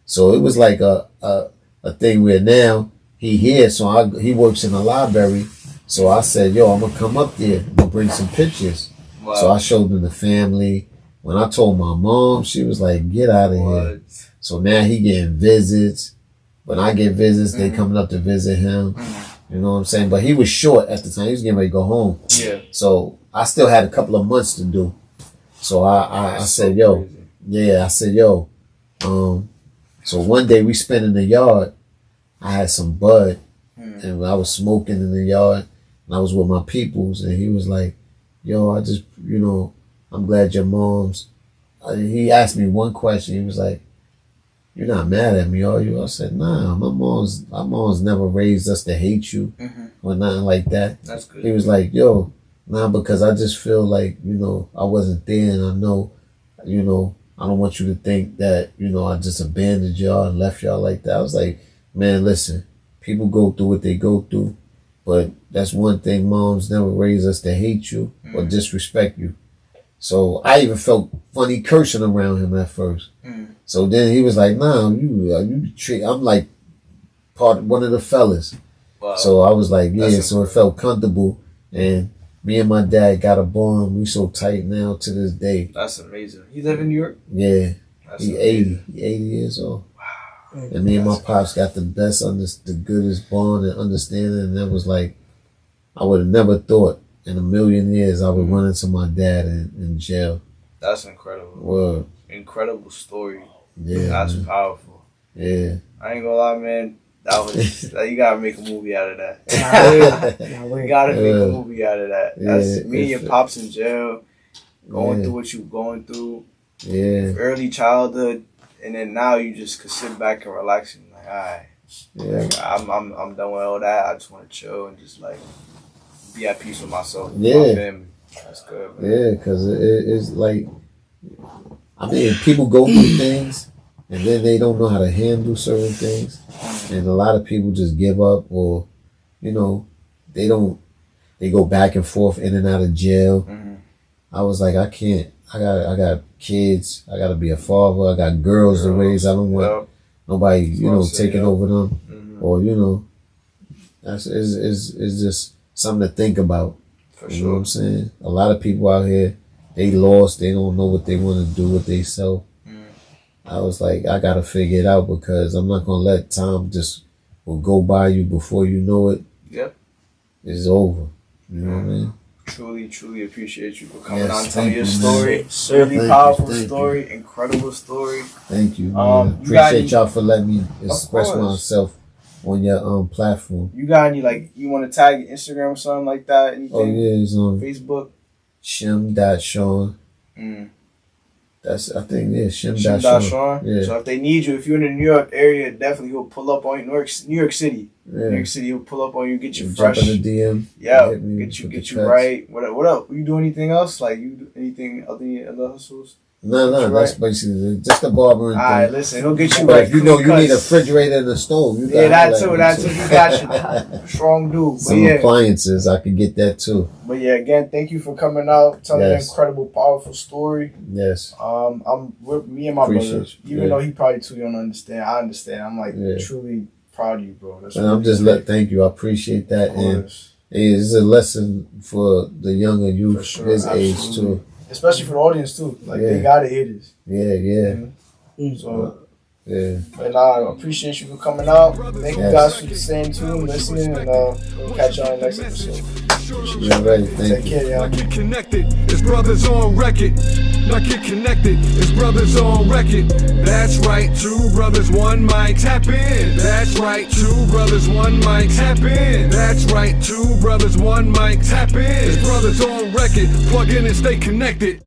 So it was like a thing where now he here. So he works in the library. So I said, yo, I'm gonna come up there. I'm gonna bring some pictures. Wow. So I showed them the family. When I told my mom, she was like, get out of here. So now he getting visits. When I get visits, they coming up to visit him. You know what I'm saying? But he was short at the time. He was getting ready to go home. Yeah. So I still had a couple of months to do. So I said, yo, yeah, I said, yo. So one day we spent in the yard. I had some bud. And I was smoking in the yard. And I was with my peoples. And he was like, yo, I just, I'm glad your mom's. He asked me one question. He was like, you're not mad at me, are you? I said, nah, my mom's never raised us to hate you or nothing like that. That's good. He was like, yo, nah, because I just feel like, I wasn't there and I know, I don't want you to think that, I just abandoned y'all and left y'all like that. I was like, man, listen, people go through what they go through, but that's one thing, moms never raised us to hate you or disrespect you. So I even felt funny cursing around him at first. So then he was like, nah, I'm like one of the fellas. Wow. So I was like, yeah, so it felt comfortable. And me and my dad got a bond. We so tight now to this day. That's amazing. He live in New York? Yeah. That's He amazing. 80. He 80 years old. Wow. And me and my pops got the best, the goodest bond and understanding. And that was like, I would have never thought in a million years I would run into my dad in jail. That's incredible. Word. Incredible story. Yeah. That's man. powerful. Yeah. I ain't gonna lie, man. That was you gotta make a movie out of that. You gotta make a movie out of that. That's me and your pops in jail, going through what you going through. Yeah. Early childhood, and then now you just could sit back and relax and like, all right. Yeah. Like, I'm done with all that. I just want to chill and just like be at peace with myself. And Yeah. my family. That's good, man. Yeah, because it's like, I mean, people go through things, and then they don't know how to handle certain things, and a lot of people just give up, or you know, they go back and forth in and out of jail. I was like, I can't. I got kids. I got to be a father. I got girls to raise. I don't want nobody, taking over them, or it's just something to think about. You know what I'm saying? A lot of people out here, they lost. They don't know what they want to do with themselves. I was like, I gotta figure it out, because I'm not gonna let time just go by you before you know it. Yep. It's over. You know what I mean? Truly appreciate you for coming on and telling your man. story. Really powerful story, incredible story. Thank you, man. Appreciate y'all for letting me express myself on your platform. You got any, you want to tag your Instagram or something like that? Anything? Oh yeah, it's on Facebook. Shim.Shawn. That's, I think, Shim.Shawn. Yeah. So if they need you, if you're in the New York area, definitely he'll pull up on you. New York City. Yeah. New York City, he'll pull up on you, get you fresh. Jump in the DM. Yeah, get you right. What else? You do anything else? You do anything other hustles? No, that's basically just the barbering thing. Alright, listen, he'll get you but right. If you need a refrigerator and a stove. That too. You got you. Strong dude. Some appliances, I could get that too. But yeah, again, thank you for coming out, telling an incredible, powerful story. Yes. I'm with me and my brother, even though he probably too young to understand. I understand. I'm truly proud of you, bro. And I'm just thank you. I appreciate that, and it's a lesson for the younger youth his age too. Especially for the audience too. They gotta hear this. Yeah. So yeah. But I appreciate you for coming out. Thank you guys for staying tuned, listening, and we'll catch y'all in the next episode. Yeah, ready. Thank you. Take care, y'all. Get connected, it's brothers on record. Now get connected, it's brothers on record. That's right, two brothers, one mic, tap in. That's right, two brothers, one mic, tap in. That's right, two brothers, one mic, tap in. It's brothers on record, plug in and stay connected.